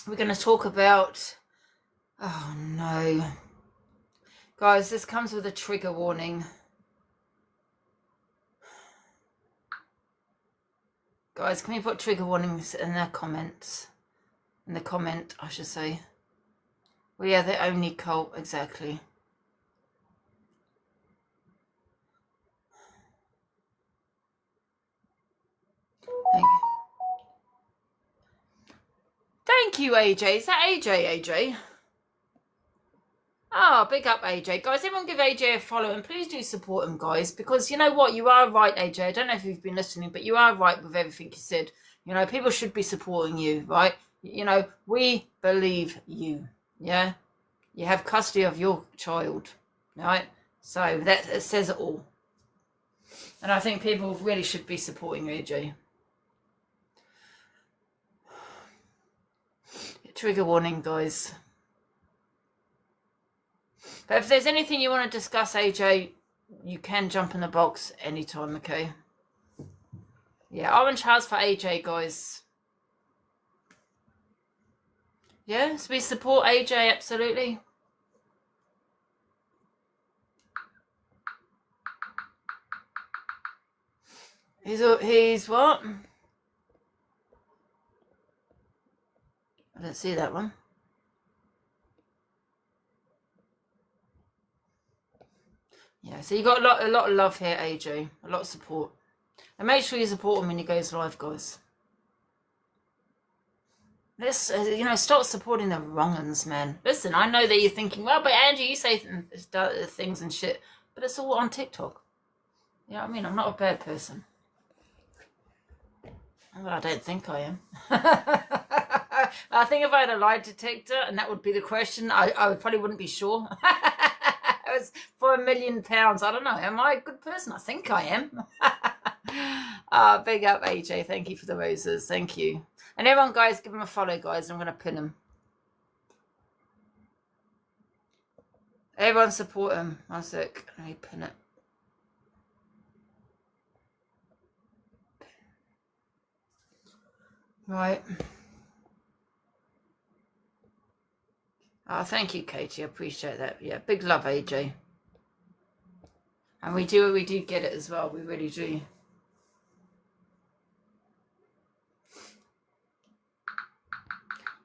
we're going to talk about, oh no, guys, this comes with a trigger warning. Guys, can we put trigger warnings in the comments? In the comment, I should say. We are the only cult, exactly. Thank you, AJ. Is that AJ? Oh, big up AJ. Guys, everyone give AJ a follow and please do support him, guys, because you know what? You are right, AJ. I don't know if you've been listening, but you are right with everything you said. You know, people should be supporting you, right? You know, we believe you, yeah? You have custody of your child, right? So that says it all. And I think people really should be supporting AJ. Trigger warning, guys. But if there's anything you want to discuss, AJ, you can jump in the box anytime, okay? Yeah, orange house for AJ, guys. Yes, we support AJ, absolutely. He's what? I don't see that one. Yeah, so you got a lot of love here, AJ. A lot of support. And make sure you support him when he goes live, guys. Let's, stop supporting the wrong uns, man. Listen, I know that you're thinking, well, but Angie, you say things and shit, but it's all on TikTok. You know what I mean? I'm not a bad person. Well, I don't think I am. I think if I had lied to TikTok, and that would be the question, I probably wouldn't be sure. It was for £1 million. I don't know. Am I a good person? I think I am. Big up, AJ. Thank you for the roses. Thank you. And everyone, guys, give him a follow, guys. I'm going to pin him. Everyone support him. One sec. Let me pin it. Right. Oh, thank you, Katie. I appreciate that. Yeah, big love, AJ. And we do get it as well. We really do.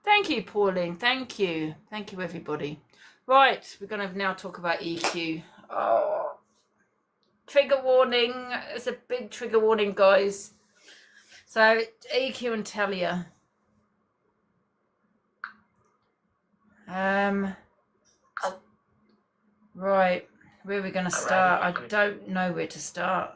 Thank you, Pauline. Thank you. Thank you, everybody. Right, we're going to now talk about EQ. Oh, trigger warning. It's a big trigger warning, guys. So, EQ and Talia. Right, where are we going to start? I don't know where to start.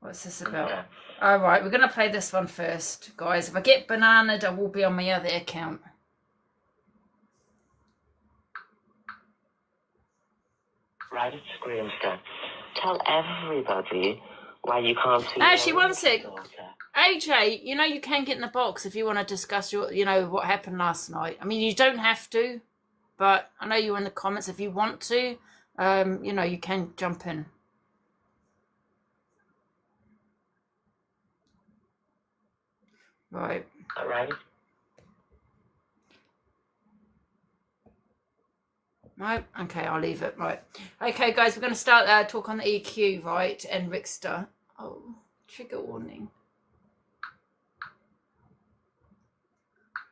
What's this about? All right, we're going to play this one first, guys. If I get bananaed, I will be on my other account. Right at Screamster. Tell everybody why you can't see. Actually, one sec. AJ, you know you can get in the box if you want to discuss your, what happened last night. I mean, you don't have to, but I know you're in the comments. If you want to, you can jump in. Right. All right. Right. Okay, I'll leave it. Right. Okay, guys, we're going to start talk on the EQ, right, and Rickster. Oh, trigger warning.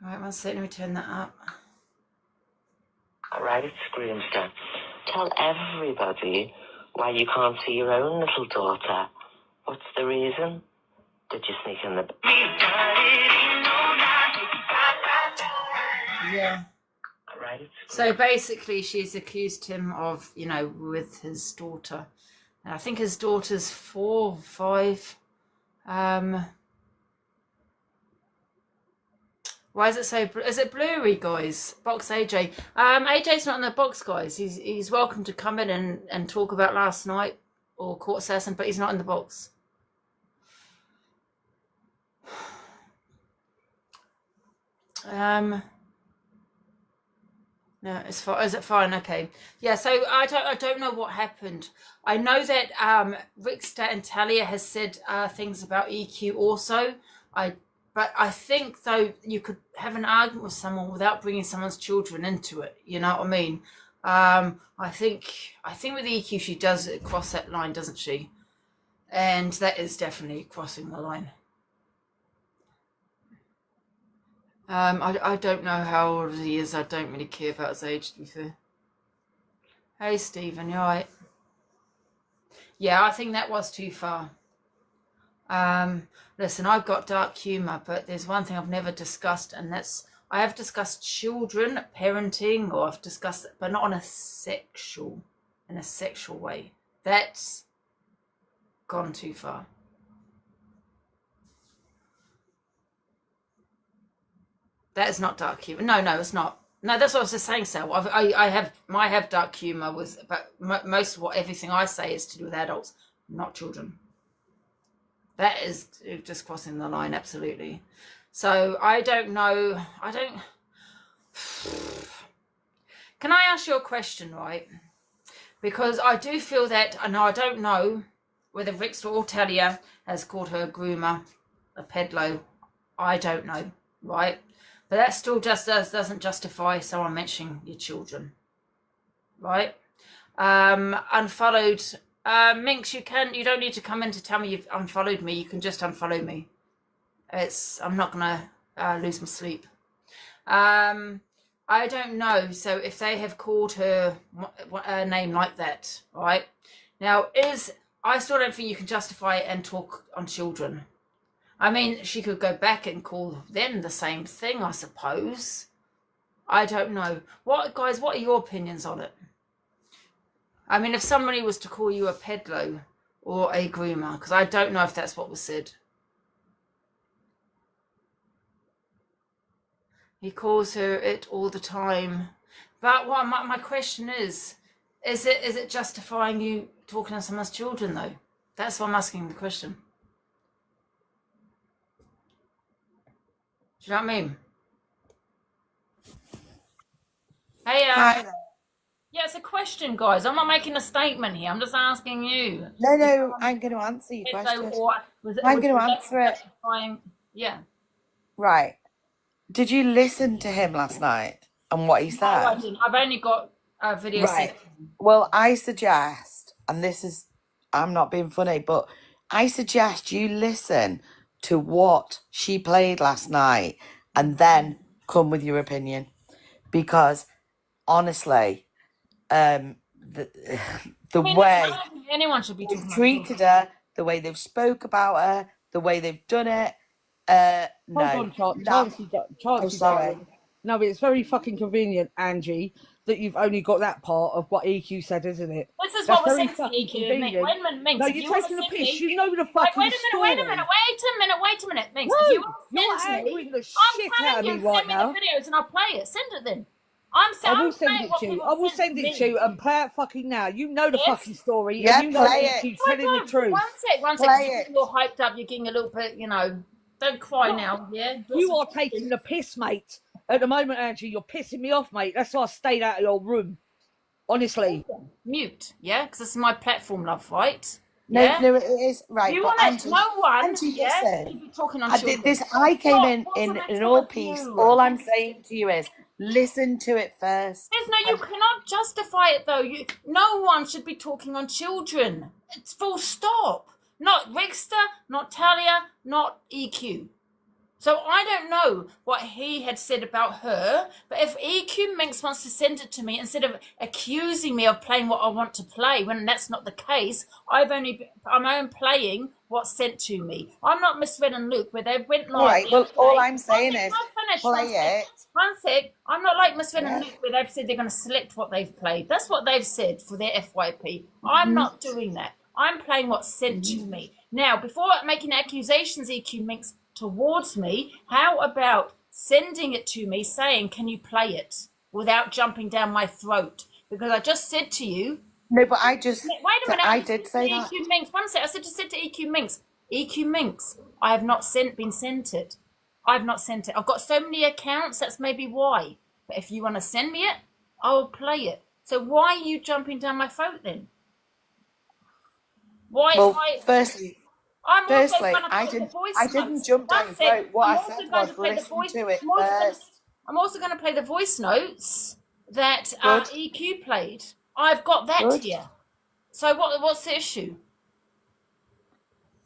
Right, one second, let me turn that up. All right, it's Screamster. Tell everybody why you can't see your own little daughter. What's the reason? Did you sneak in the... Yeah. All right, so basically, she's accused him of, with his daughter. And I think his daughter's 4, 5. Why is it so? Is it blurry, guys? Box AJ. AJ's not in the box, guys. He's welcome to come in and talk about last night or court session, but he's not in the box. No, it's fine. Is it fine? Okay. Yeah. So I don't know what happened. I know that Rickster and Talia has said things about EQ also. I but I think though you could have an argument with someone without bringing someone's children into it. You know what I mean? I think with EQ she does cross that line, doesn't she? And that is definitely crossing the line. I don't know how old he is. I don't really care about his age, to be fair. Hey, Stephen, you alright? Yeah, I think that was too far. Listen, I've got dark humour, but there's one thing I've never discussed, and that's I have discussed children, parenting, or I've discussed, but not in a sexual way. That's gone too far. That is not dark humour. No, it's not. No, that's what I was just saying, Sal. I have dark humour with, but most of everything I say is to do with adults, not children. That is just crossing the line, absolutely. So I don't know. Can I ask you a question, right? Because I do feel that, I don't know whether Rickster or Talia has called her a groomer, a pedlo. I don't know, right? But that still just doesn't justify someone mentioning your children, right? Unfollowed. Minx, you don't need to come in to tell me you've unfollowed me. You can just unfollow me. I'm not gonna lose my sleep. I don't know. So if they have called her a name like that, right? Now, I still don't think you can justify it and talk on children. I mean, she could go back and call them the same thing, I suppose. I don't know. What are your opinions on it? I mean, if somebody was to call you a pedlo or a groomer, because I don't know if that's what was said. He calls her it all the time. But what my question is it justifying you talking to someone's children, though? That's why I'm asking the question. Do you know what I mean? Hey, Hi. yeah, it's a question, guys. I'm not making a statement here. I'm just asking you. No, I'm going to answer your question. I'm going to answer it. Yeah. Right. Did you listen to him last night and what he said? No, I didn't. I've only got a video. Right. Well, I suggest, and I'm not being funny, but I suggest you listen to what she played last night and then come with your opinion. Because honestly, the way anyone should be they've treated her, the way they've spoke about her, the way they've done it. No. Sorry. No, it's very fucking convenient, Angie, that you've only got that part of what EQ said, isn't it? This is what was said to EQ. Wait a minute, Minx. No, you're taking the piss. You know the fucking Wait a minute, Minx. If you you're angering the shit out of me right now. Send me the videos and I'll play it. Send it then. I will send it to you. I will send it to you and play it fucking now. You know the fucking story. Yeah, and you know play it. Telling the truth. One sec. You're hyped up. You're getting a little bit, Don't cry now, yeah? You are taking the piss, mate. At the moment, Angie, you're pissing me off, mate. That's why I stayed out of your room. Honestly. Mute, yeah? Because this is my platform, love, right? No, yeah? no, it is right. You but want Angie, no one, Angie, yeah? listen. Talking on I came in all peace. All I'm saying to you is listen to it first. You cannot justify it though. No one should be talking on children. It's full stop. Not Rickster, not Talia, not EQ. So I don't know what he had said about her, but if EQ Minx wants to send it to me instead of accusing me of playing what I want to play, when that's not the case, I'm only playing what's sent to me. I'm not Miss Red and Luke where they went live. All right, well, all I'm saying is play it. One sec. I'm not like Miss Red and Luke where they've said they're going to select what they've played. That's what they've said for their FYP. I'm not doing that. I'm playing what's sent to me. Now, before making accusations, EQ Minx, towards me, how about sending it to me saying, can you play it without jumping down my throat? Because I just said to you. No, but I just. Wait a minute. I did say that. EQ Minx, one sec. I said to EQ Minx, EQ Minx, I have not been sent it. I've not sent it. I've got so many accounts, that's maybe why. But if you want to send me it, I'll play it. So why are you jumping down my throat then? Why? Well, firstly, I'm also Firstly, going to I play the didn't. voice I didn't notes. jump down One your sec. throat. What I'm I also said going was to play the listen voice. to it first. I'm also going to play the voice notes that Good. EQ played. I've got that Good. here. So what's the issue?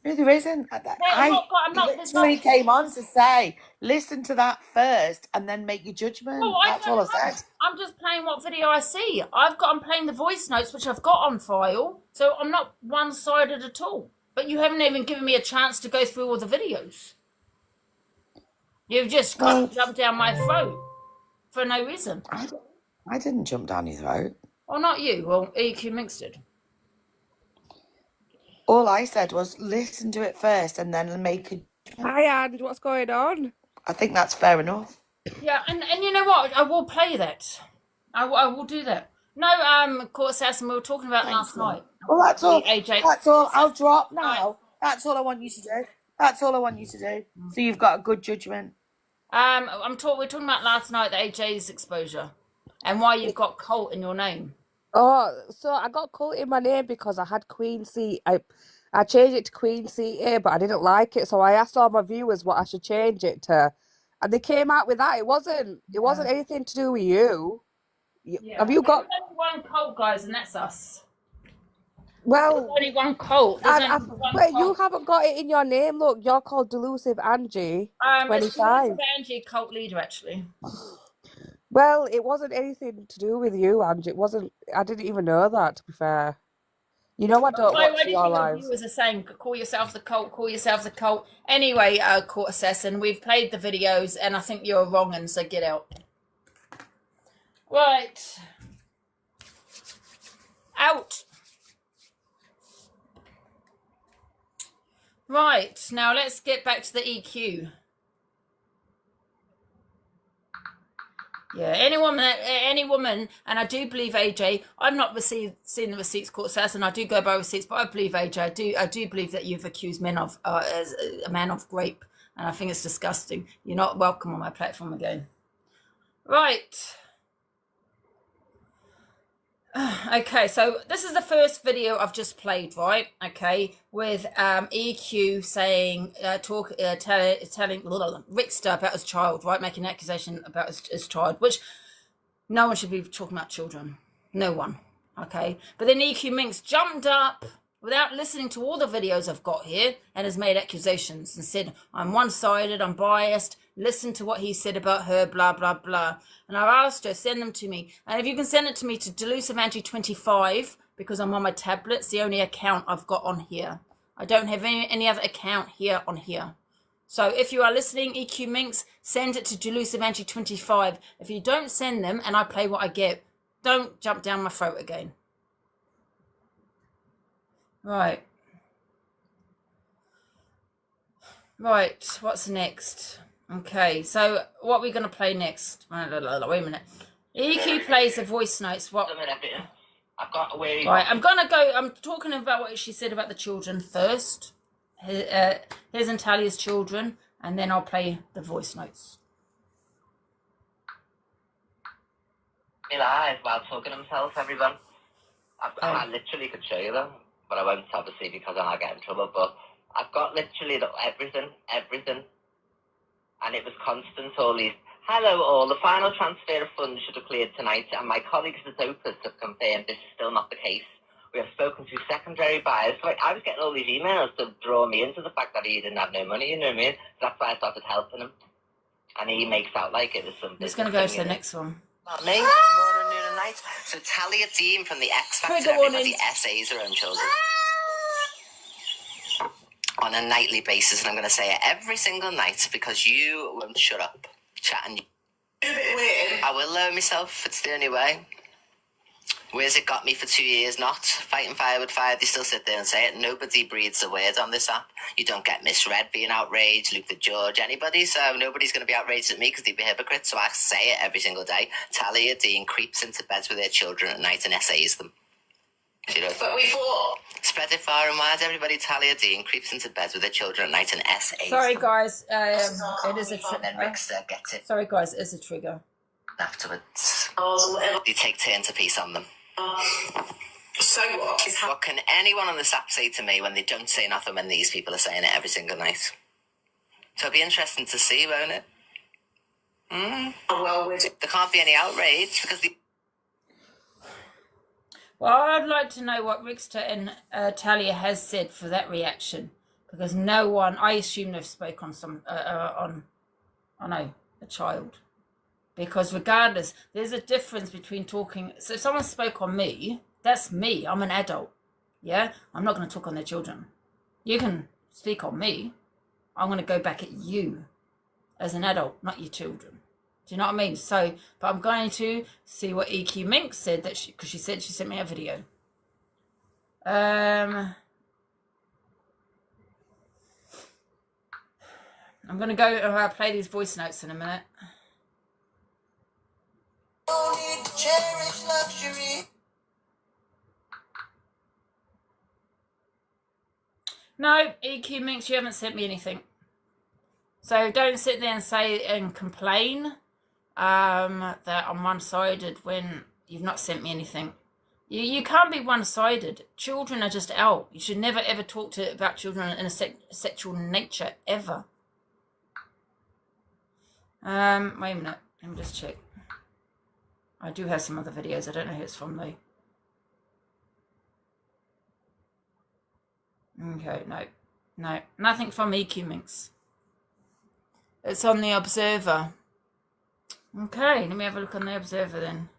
No, there isn't. I'm not. There's not. Literally came on to say, listen to that first and then make your judgment. Well, I That's all I don't know. said. I'm just playing what video I see. I'm playing the voice notes which I've got on file, so I'm not one-sided at all. But you haven't even given me a chance to go through all the videos. You've just Well, jumped down my throat for no reason. I didn't jump down your throat. Well, not you. Well, EQ Minx did. All I said was listen to it first and then make a. Hi, Ange. What's going on? I think that's fair enough. Yeah, and you know what? I will play that. I will do that. No, Court Assassin, we were talking about last night. Well, that's all. AJ. That's all. I'll drop now. That's all I want you to do. That's all I want you to do. So you've got a good judgment. We're talking about last night, the AJ's exposure, and why you've got Colt in your name. Oh, so I got cult in my name because I had Queen C. I changed it to Queen CA, but I didn't like it, so I asked all my viewers what I should change it to, and they came out with that. It wasn't anything to do with you. Have you got? There's only one Colt, guys, and that's us. Well, There's only one Colt. There's only one wait, you Colt. haven't got it in your name. Look, you're called Delusive Angie. It's 25. Angie, Colt leader, actually. Well, it wasn't anything to do with you, Angie. It wasn't. I didn't even know that. To be fair, you know I don't Why watch do you your think the lives. viewers are saying, call yourself the Colt, call yourself the Colt? Anyway, Court Assassin, we've played the videos, and I think you're wrong, and so get out. Right. Out. Right, now let's get back to the EQ. Yeah, any woman, and I do believe AJ. I've not seen the receipts, Court Assassin. I do go by receipts, but I believe AJ. I do believe that you've accused men of as a man of rape, and I think it's disgusting. You're not welcome on my platform again. Right. Okay, so this is the first video I've just played, right? Okay, with EQ saying, telling Rickster about his child, right? Making an accusation about his child, which no one should be talking about children. No one. Okay, but then EQ Minx jumped up without listening to all the videos I've got here and has made accusations and said, I'm one-sided, I'm biased, listen to what he said about her, blah, blah, blah. And I asked her, send them to me. And if you can send it to me to Delusive Angie 25, because I'm on my tablet, it's the only account I've got on here. I don't have any other account here on here. So if you are listening, EQ Minx, send it to Delusive Angie 25. If you don't send them and I play what I get, don't jump down my throat again. Right. Right, what's next? Okay, so what are we going to play next? Wait a minute. EQ plays the voice notes. What? I've got a way. Right, I'm talking about what she said about the children first. His and Talia's children, and then I'll play the voice notes. Live while talking to himself, everyone. I literally could show you them, but I won't, obviously, because then I'll get in trouble. But I've got literally everything. And it was constant, all these, hello all, the final transfer of funds should have cleared tonight, and my colleagues at Opus have confirmed this is still not the case. We have spoken to secondary buyers. So I was getting all these emails to draw me into the fact that he didn't have no money, you know what I mean? So that's why I started helping him. And he makes out like it was something. Just going to go to the next one. Not me, morning, noon and night. So Talia Dean from the X Factor, everybody SAs their own children. On a nightly basis, and I'm going to say it every single night because you won't shut up chatting. I will lower myself, it's the only way. Where's it got me for 2 years? Not fighting fire with fire. They still sit there and say it. Nobody breathes a word on this app. You don't get misread being outraged, Luke the Judge, anybody. So nobody's going to be outraged at me because they'd be hypocrites. So I say it every single day. Talia Dean creeps into beds with their children at night and essays them. You know, but we fought. Spread it far and wide. Everybody, Talia Dean creeps into beds with their children at night and essays. Sorry, guys. It is a trigger. Then Rickster gets it. Sorry, guys. It's a trigger. Afterwards. You take turns apiece on them. So what can anyone on this app say to me when they don't say nothing when these people are saying it every single night? So it'll be interesting to see, won't it? Well, there can't be any outrage because Well, I'd like to know what Rickster and Talia has said for that reaction, because no one, I assume they've spoke on a child, because regardless, there's a difference between talking. So if someone spoke on me, that's me. I'm an adult. Yeah, I'm not going to talk on their children. You can speak on me. I'm going to go back at you as an adult, not your children. Do you know what I mean? So, but I'm going to see what EQ Mink said, that because she said she sent me a video. I'm going to go play these voice notes in a minute. No, EQ Minx, you haven't sent me anything. So don't sit there and say and complain that I'm one-sided when you've not sent me anything. You can't be one-sided. Children are just out. You should never ever talk about children in a sexual nature, ever. Wait a minute. Let me just check. I do have some other videos. I don't know who it's from though. Okay, no, nothing from EQ Minx. It's on the Observer. Okay, let me have a look on the Observer then.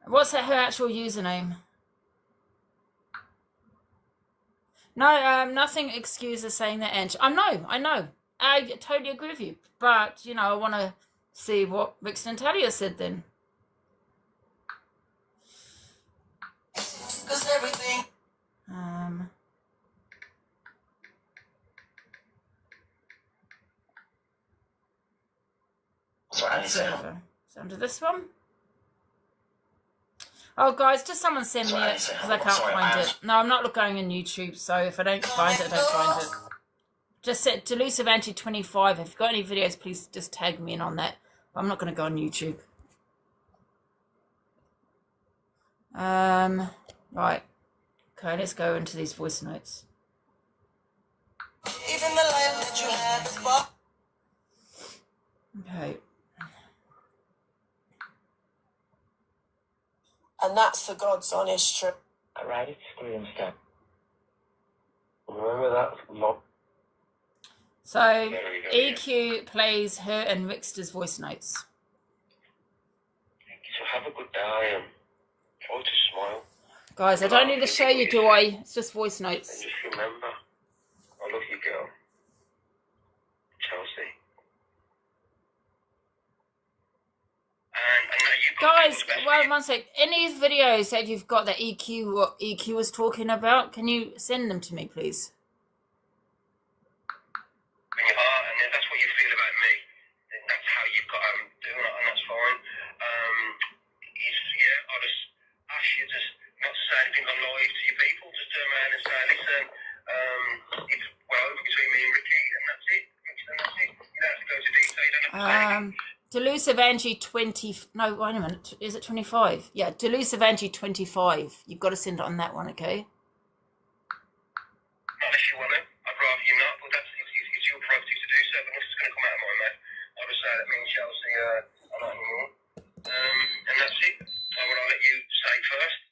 What's her actual username? No, nothing excuses saying that, Ange. I know. I totally agree with you. But, you know, I want to see what Rick Talia said then. Observer. So under this one. Oh, guys, just someone send me it because I can't find it. No, I'm not going on YouTube, so if I don't find it, I don't find it. Just set Delusive Anti 25. If you've got any videos, please just tag me in on that. I'm not going to go on YouTube. Right. Okay, let's go into these voice notes. Even the life that you have. Okay. And that's the God's honest truth. I write it screen step. Remember that? So EQ plays her and Rickster's voice notes. So have a good day and try to smile. Guys, I don't need to show you, do I? It's just voice notes. And just remember, I love you, girl. Chelsea. Guys, one sec. Any videos that you've got that what EQ was talking about, can you send them to me, please? In your heart, and if that's what you feel about me, then that's how you've got to do it, and that's fine. I'll just ask you just not to say anything on live to your people. Just turn around and say, listen, it's over between me and Ricky, and that's it. And that's it. You don't have to go to detail. You don't have to say anything. Delusive Angie 20. No, wait a minute. Is it 25? Yeah, Delusive Angie 25. You've got to send it on that one, okay? Unless you want to. I'd rather you not, but it's your prerogative to do so. But nothing's going to come out of my mouth. I'll just say that me and Chelsea are not anymore. And that's it. I'll let you say first.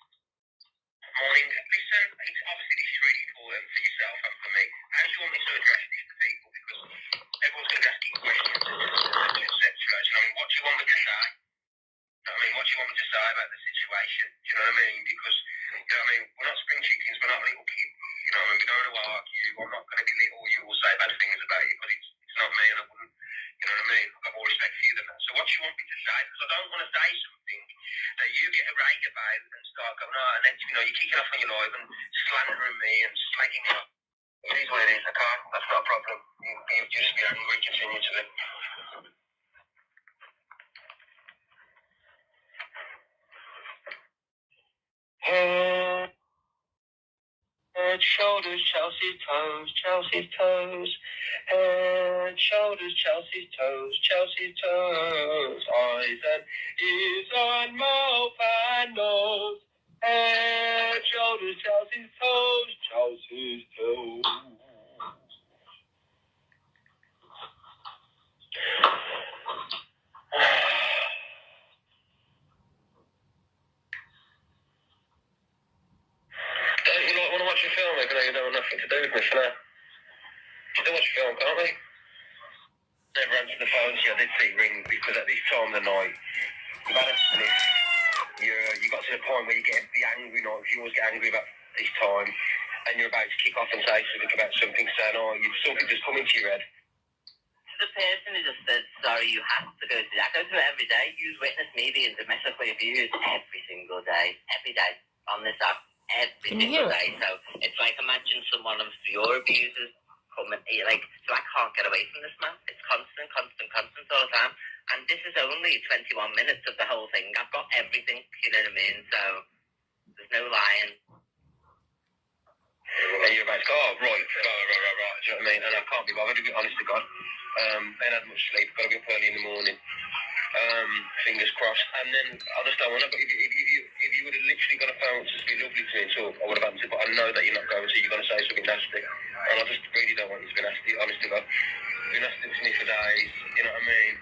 Morning. Listen, obviously this is really important for yourself and for me. How do you want me to address these to people? Because everyone's going to be asking questions, etc. What do you want me to say? What do you want me to say about the situation? Do you know what I mean? Because, we're not spring chickens, we're not little kids. You know what I mean? We don't want to argue. I'm not going to be little. You will say bad things about you, but it's not me, and I wouldn't. You know what I mean? I've got more respect for you than that. So what do you want me to say? Because I don't want to say something that you get a rage about and start going, and then, you're kicking off on your live and slandering me and slagging me up. It is what it is, okay? That's not a problem. You just be angry, continue to live. Head, shoulders, Chelsea's toes, Chelsea's toes. Head, shoulders, Chelsea's toes, Chelsea's toes. Eyes and ears and mouth and nose. Head, shoulders. toes, Chelsea's toes, Chelsea's toes. Don't you like want to watch a film even though you don't have nothing to do with me for now? Still watch a film, can't we? Never answered the phone, so I did see ring because at this time of the night, you've had a sniff, you got to the point where you get the angry nights, you always get angry about this time, and you're about to kick off and say something about something, saying, oh, something just come into your head. The person who just said, sorry, you have to go to that. I go to it every day. You witness me being domestically abused every single day. Every day. On this app. Every single day. So it's like, imagine someone of your abusers coming, like, so I can't get away from this, man. It's constant all the time. And this is only 21 minutes of the whole thing. I've got everything, you know what I mean? So there's no lying. And you're about to go, oh, right. Do you know what I mean? And I can't be bothered, to be honest to God. Ain't had much sleep, got to be up early in the morning. Fingers crossed. And then I just don't want to, but if you would have literally got a phone to be lovely to me and talk, I would have answered, but I know that you're not going to, you're going to say something nasty. And I just really don't want you to be nasty, honest to God. You've been nasty to me for days, you know what I mean?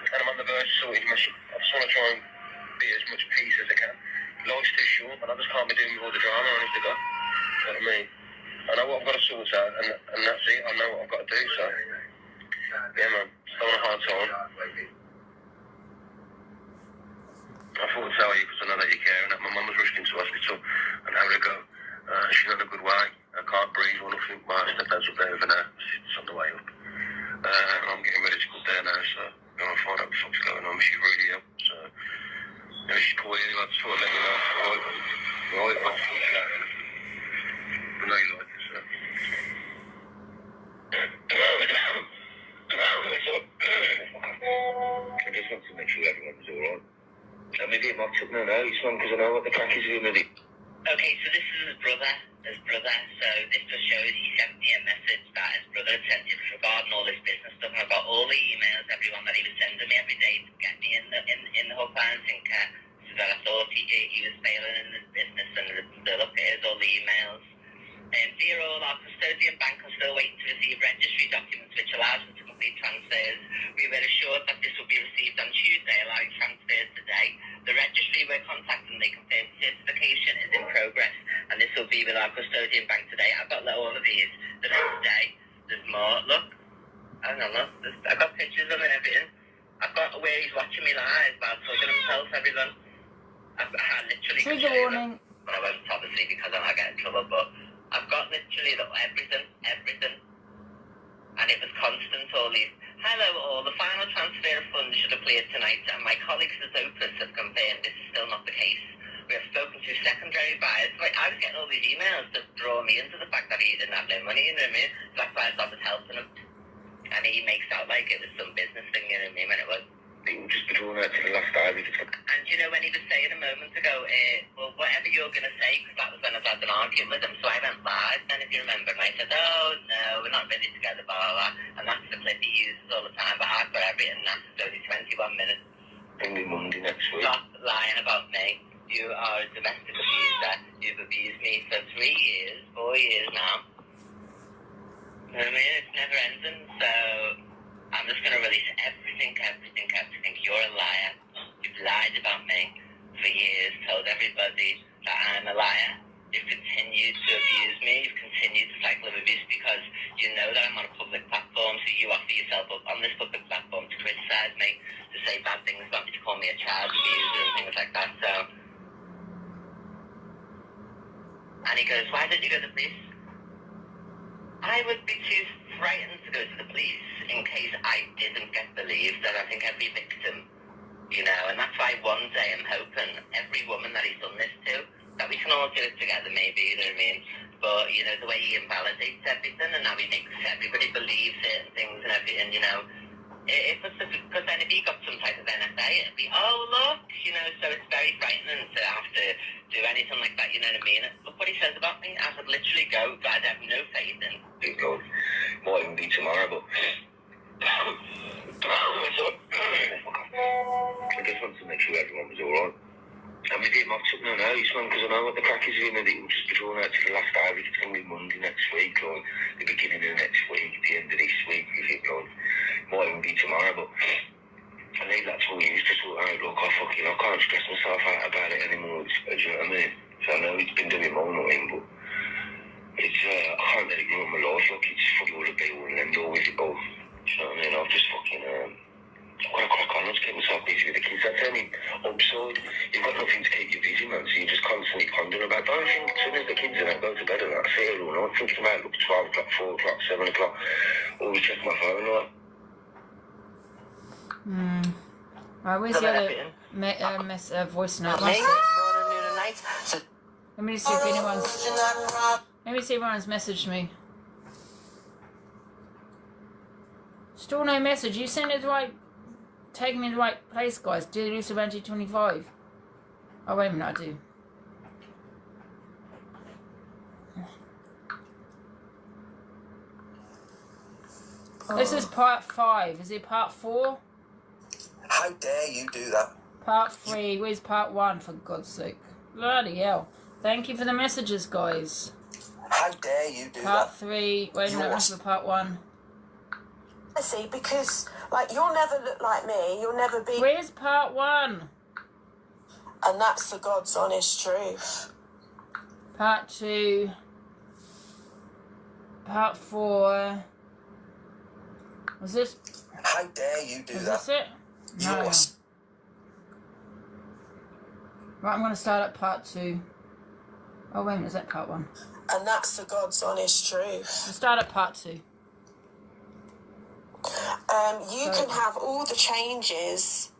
And I'm on the verge of sorting my shit. I just want to try and be as much peace as I can. Life's too short, and I just can't be doing all the drama, honest to God. You know what I mean? I know what I've got to sort out, and that's it. I know what I've got to do, so... Yeah, man. Still on a hard time. I thought I'd tell you, because I know that you care, and that my mum was rushed into hospital, and how to go. She's not in a good way. I can't breathe or nothing. My stepdad's up there with her now. It's on the way up. I'm getting ready to go there now, so I'm going to find out what the fuck's going on. She's really ill, so... Yeah, she's called you, I just thought I'd let you know. Right, I know you like it, so... I just want to make sure everyone was alright. And maybe it might took me now, it's long because I know what the crack is with me. Okay, so this is his brother. So this just shows he sent me a message that his brother had sent him regarding all this business stuff. And I've got all the emails, everyone that he was sending me every day to get me in the hook, line, and sinker. So that I thought he was failing in this business, and look, here's all the emails. Dear all, our custodian bank are still waiting to receive registry documents which allows them to complete transfers. We were assured that this will be received on Tuesday, allowing transfers today. The registry were contacted and they confirmed certification is in progress, and this will be with our custodian bank today. I've got all of these. The next day, there's more. Look, I don't know. I've got pictures of him and everything. I've got where he's watching me live while talking to himself, everyone. I literally Trigger warning. But I won't obviously because I might get in trouble, but I've got literally everything. And it was constant, all these, hello all, the final transfer of funds should have cleared tonight, and my colleagues at Opus have confirmed this is still not the case. We have spoken to secondary buyers. Like, I was getting all these emails to draw me into the fact that he didn't have no money, you know what I mean? So that's why I started helping him. And he makes out like it was some business thing, you know what I mean, when it was. People just be drawn out to the last hour. And you know, when he was saying a moment ago, well, whatever you're going to say, because that was when I had an argument with him, so I went live, and if you remember, and I said, oh, no, we're not really together, blah, blah, blah. And that's the clip he uses all the time, but I've got everything, that's only 21 minutes. Maybe Monday next week. Stop lying about me. You are a domestic abuser. You've abused me for 4 years now. You know what I mean? It's never ending, so... I'm just going to release everything. You're a liar. You've lied about me for years, told everybody that I'm a liar. You've continued to abuse me. You've continued to cycle of abuse because you know that I'm on a public platform, so you offer yourself up on this public platform to criticise me, to say bad things about me, to call me a child abuser and things like that. So, and he goes, why didn't you go to the police? I would be too frightened to go to the police in case I didn't get believed, and I think every victim, you know, and that's why one day I'm hoping every woman that he's done this to, that we can all do it together maybe, you know what I mean, but, you know, the way he invalidates everything and how he makes everybody believe certain things and everything, you know, it was because then if he got some type of NSA, it'd be, oh, look, you know, so it's very frightening to have to do anything like that, you know what I mean? Look what he says about me. I would literally go, but I'd have no faith in. God, might even be tomorrow, but... I just wanted to make sure everyone was alright. And we did, I've took no notice, man, because I know what the crack is in, and it will just be drawn out to the last hour. It's going to be Monday next week, or the beginning of next week, the end of this week, if it, like, might even be tomorrow, but I need that 2 years to sort out, look, I can't stress myself out about it anymore, do you know what I mean? So I know it's been doing my nothing, but it's, I can't let it ruin my life, like, it's fucking all the be all and end all with it all, do you know what I mean? I've just fucking, I've got to crack on, let's keep myself busy with the kids. That's the only upside. You've got nothing to keep you busy, man, so you're just constantly pondering about, don't think, as soon as the kids are out, go to bed and that, I sit here all night, thinking about, look, 12 o'clock, 4 o'clock, 7 o'clock, always check my phone, like. Right, where's the other voice note? One sec. Morning, noon, and night. So Let me see if anyone's messaged me. Still no message. You sent it the right, taking me to the right place, guys. Dear Lucy Banty 25. Oh wait a minute, I do. This is part 5. Is it part 4? How dare you do that? Part 3. Where's part 1? For God's sake! Bloody hell! Thank you for the messages, guys. How dare you do Part that? 3. Wait a minute. That's for part 1. I see, because, like, you'll never look like me. You'll never be... Where's part 1? And that's the God's honest truth. Part 2. Part 4. Was this? How dare you do Was that? this it? No. You're Right, I'm going to start at part 2. Oh, wait a minute, is that part 1? And that's the God's honest truth. We'll start at part 2. You can have all the changes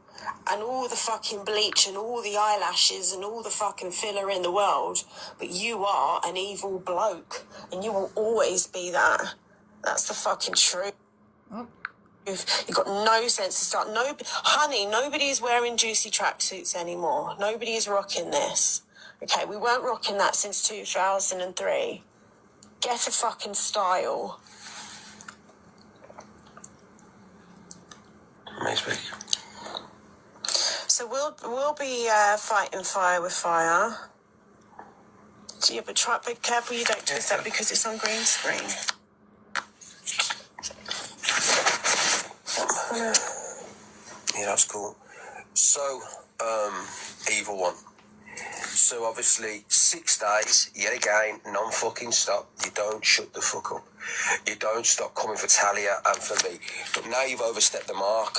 and all the fucking bleach and all the eyelashes and all the fucking filler in the world, but you are an evil bloke, and you will always be that. That's the fucking truth. Oh. You've got no sense of start. No, honey, nobody is wearing juicy tracksuits anymore. Nobody is rocking this. Okay, we weren't rocking that since 2003. Get a fucking style. May speak. So we'll be fighting fire with fire. Yeah, but be careful you don't twist that because it's on green screen. Yeah, that's cool. So, evil one. So obviously, 6 days, yet again, non-fucking stop. You don't shut the fuck up. You don't stop coming for Talia and for me. But now you've overstepped the mark.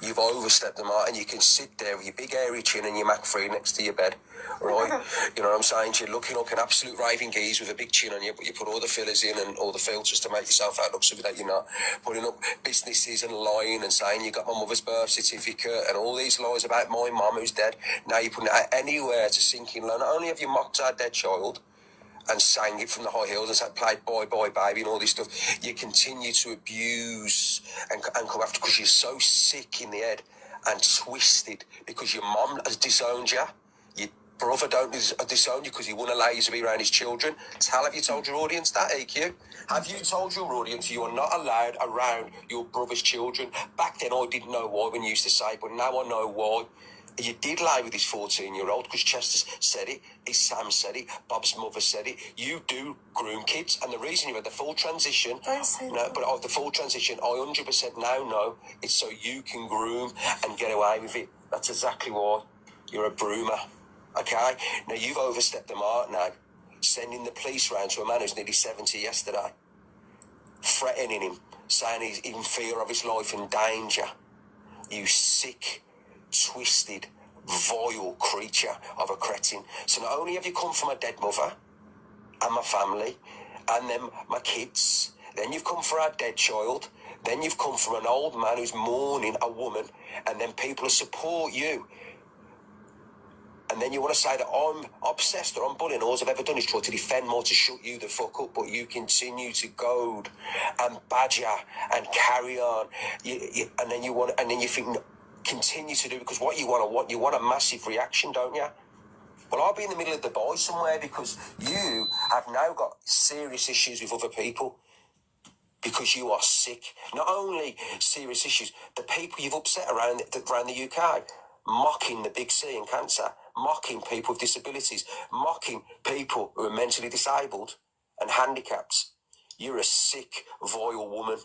You've overstepped the mark, and you can sit there with your big hairy chin and your Mac-free next to your bed, right? You know what I'm saying? You're looking like an absolute raving geese with a big chin on you, but you put all the fillers in and all the filters to make yourself out look something that you're not. Putting up businesses and lying and saying you got my mother's birth certificate and all these lies about my mum who's dead. Now you're putting it out anywhere to sink in low. Not only have you mocked our dead child and sang it from the high hills and said, played Boy, Boy, Baby and all this stuff, you continue to abuse and come after because you're so sick in the head and twisted because your mum has disowned you. Your brother don't disown you because he won't allow you to be around his children. Have you told your audience that, EQ? Have you told your audience you are not allowed around your brother's children? Back then I didn't know why when you used to say it, but now I know why. You did lie with his 14-year-old because Chester said it, his Sam said it, Bob's mother said it. You do groom kids, and the reason you had the full transition, the full transition, I 100% now know it's so you can groom and get away with it. That's exactly why. You're a broomer, okay? Now you've overstepped the mark now, sending the police round to a man who's nearly 70 yesterday, threatening him, saying he's in fear of his life and danger. You sick, twisted, vile creature of a cretin. So not only have you come from a dead mother and my family and then my kids, then you've come for our dead child, then you've come from an old man who's mourning a woman, and then people who support you. And then you want to say that I'm obsessed or I'm bullying. All I've ever done is try to defend more to shut you the fuck up, but you continue to goad and badger and carry on. And then you think, continue to do it because what you want a massive reaction, don't you? Well, I'll be in the middle of the boy somewhere because you have now got serious issues with other people because you are sick. Not only serious issues, the people you've upset around the UK, mocking the big C and cancer, mocking people with disabilities, mocking people who are mentally disabled and handicapped. You're a sick, vile woman.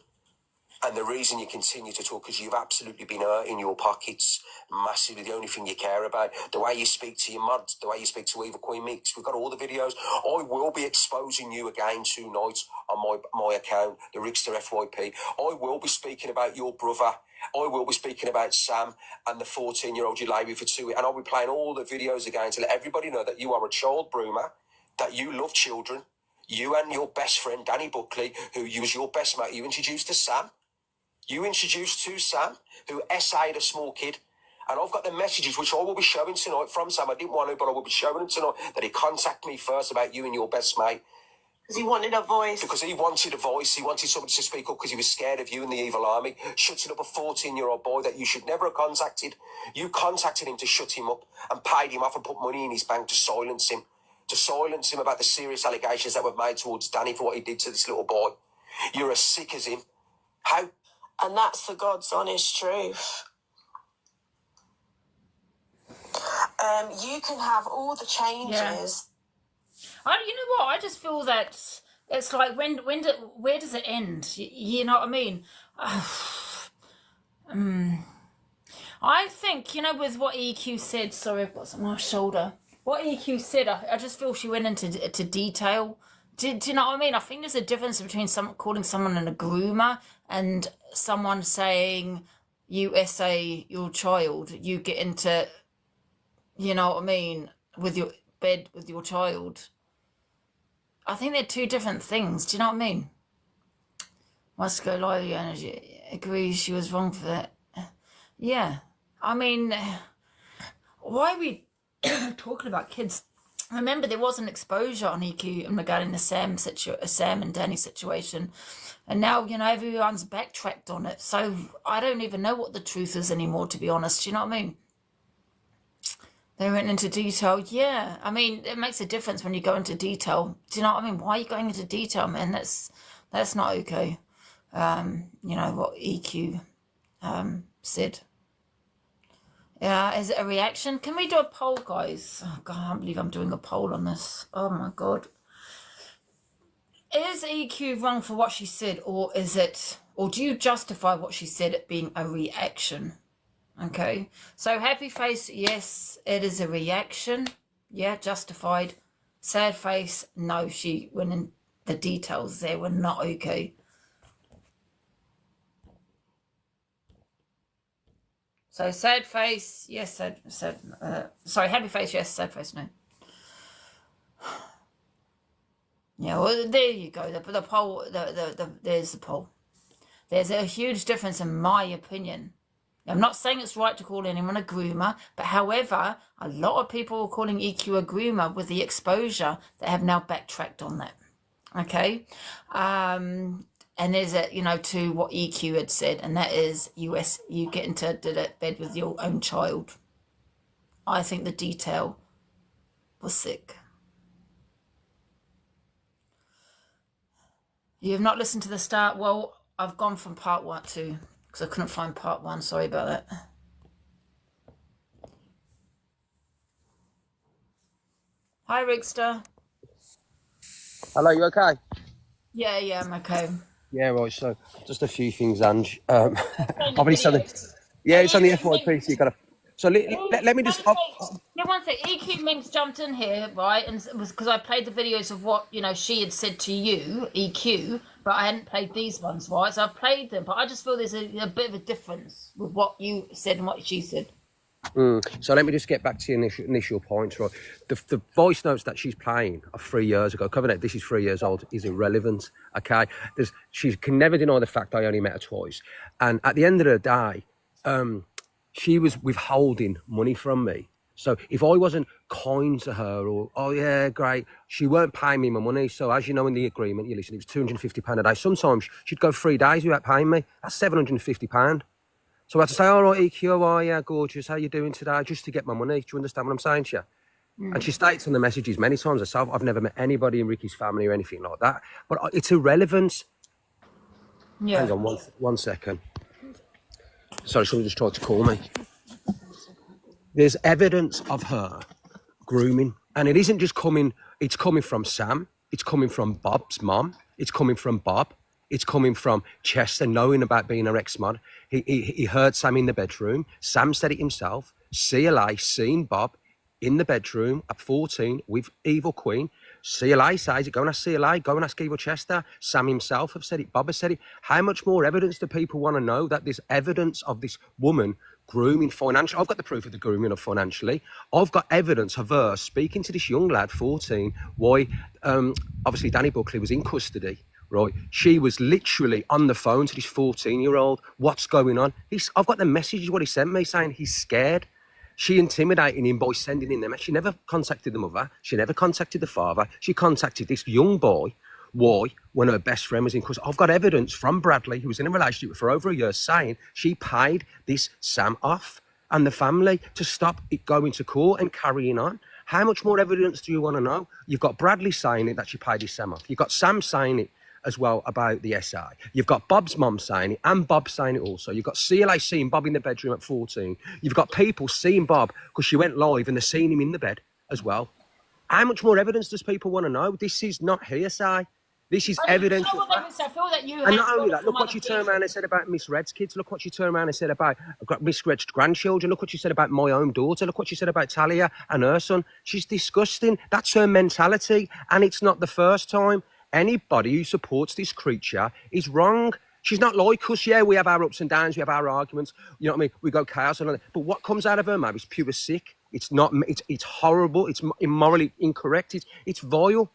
And the reason you continue to talk is you've absolutely been hurting your pockets massively. The only thing you care about, the way you speak to your mods, the way you speak to Eva Queen Mix. We've got all the videos. I will be exposing you again tonight on my account, the Rickster FYP. I will be speaking about your brother. I will be speaking about Sam and the 14-year-old you lay with for 2 weeks. And I'll be playing all the videos again to let everybody know that you are a child groomer, that you love children. You and your best friend, Danny Buckley, who was your best mate, you introduced to Sam. You introduced to Sam, who SA'd a small kid. And I've got the messages, which I will be showing tonight from Sam. I didn't want to, but I will be showing him tonight, that he contacted me first about you and your best mate. Because he wanted a voice. Because he wanted a voice. He wanted somebody to speak up because he was scared of you and the evil army. Shutting up a 14-year-old boy that you should never have contacted. You contacted him to shut him up and paid him off and put money in his bank to silence him. To silence him about the serious allegations that were made towards Danny for what he did to this little boy. You're as sick as him. How? And that's the God's honest truth. You can have all the changes. Yeah. You know what? I just feel that it's like where does it end? You know what I mean? I think, you know, with what EQ said. Sorry, I've got something on my shoulder. What EQ said, I just feel she went into detail. Do you know what I mean? I think there's a difference between calling someone a groomer and someone saying you essay your child. You get into, you know what I mean, with your bed with your child. I think they're two different things. Do you know what I mean? Moscow Lively Energy agrees she was wrong for that. Yeah. I mean, why are we talking about kids? Remember, there was an exposure on EQ regarding the Sam and Danny situation. And now, you know, everyone's backtracked on it. So I don't even know what the truth is anymore, to be honest. Do you know what I mean? They went into detail. Yeah. I mean, it makes a difference when you go into detail. Do you know what I mean? Why are you going into detail, man? That's not okay. You know, what EQ said. Yeah, is it a reaction? Can we do a poll, guys? Oh, God, I can't believe I'm doing a poll on this. Oh, my God. Is EQ wrong for what she said, or do you justify what she said it being a reaction? Okay. So, happy face, yes, it is a reaction. Yeah, justified. Sad face, no, she went in the details there were not okay. So sad face, yes, sorry, happy face, yes, sad face, no. Yeah, well, there you go. The poll, there's the poll. There's a huge difference in my opinion. I'm not saying it's right to call anyone a groomer, but however, a lot of people are calling EQ a groomer with the exposure that have now backtracked on that. Okay? And there's to what EQ had said, and that is you get into bed with your own child. I think the detail was sick. You have not listened to the start. Well, I've gone from part 1 to, because I couldn't find part 1. Sorry about that. Hi, Rigster. Hello, you okay? Yeah, I'm okay. Yeah, right. So, just a few things, Ange. Obviously, it's on the FYP. So you got to. So let me just. One sec. EQ Minx jumped in here, right? And it was because I played the videos of what she had said to you, EQ, but I hadn't played these ones, right? So I've played them, but I just feel there's a bit of a difference with what you said and what she said. So let me just get back to your initial points, right? The voice notes that she's playing are 3 years ago. Cover that this is 3 years old is irrelevant, okay? She can never deny the fact I only met her twice. And at the end of the day, she was withholding money from me. So if I wasn't kind to her or, oh yeah, great, she weren't paying me my money. So as you know in the agreement, it was £250 a day. Sometimes she'd go 3 days without paying me. That's £750. So I had to say, all right, EQ, oh, yeah, gorgeous, how you doing today? Just to get my money. Do you understand what I'm saying to you? And she states on the messages many times herself, I've never met anybody in Ricky's family or anything like that. But it's irrelevant. Yeah. Hang on one second. Sorry, someone just tried to call me. There's evidence of her grooming. And it isn't just coming, it's coming from Sam, it's coming from Bob's mom, it's coming from Bob, it's coming from Chester knowing about being her ex-mod. He heard Sam in the bedroom. Sam said it himself. CLA seen Bob in the bedroom at 14 with Evil Queen. CLA says it. Go and ask CLA. Go and ask Evil Chester. Sam himself have said it. Bob has said it. How much more evidence do people want to know that there's evidence of this woman grooming financially? I've got the proof of the grooming of financially. I've got evidence of her speaking to this young lad, 14, why obviously Danny Buckley was in custody. Right, she was literally on the phone to this 14-year-old. What's going on? I've got the messages what he sent me saying he's scared. She intimidated him by sending in them. She never contacted the mother. She never contacted the father. She contacted this young boy. Why? When her best friend was in custody. I've got evidence from Bradley, who was in a relationship for over a year, saying she paid this Sam off and the family to stop it going to court and carrying on. How much more evidence do you want to know? You've got Bradley saying it that she paid this Sam off. You've got Sam saying it as well about the SI. You've got Bob's mum saying it and Bob saying it also. You've got CLA seeing Bob in the bedroom at 14. You've got people seeing Bob because she went live and they're seeing him in the bed as well. How much more evidence does people want to know? This is not hearsay. This is evidence. You know what, I feel that you and not only that, look what she turned around and said about Miss Red's kids. Look what she turned around and said about Miss Red's grandchildren. Look what she said about my own daughter. Look what she said about Talia and her son. She's disgusting. That's her mentality. And it's not the first time. Anybody who supports this creature is wrong. She's not like us. Yeah, we have our ups and downs. We have our arguments. You know what I mean? We go chaos and all that. But what comes out of her mouth is pure sick. It's not. It's horrible. It's immorally incorrect. It's vile.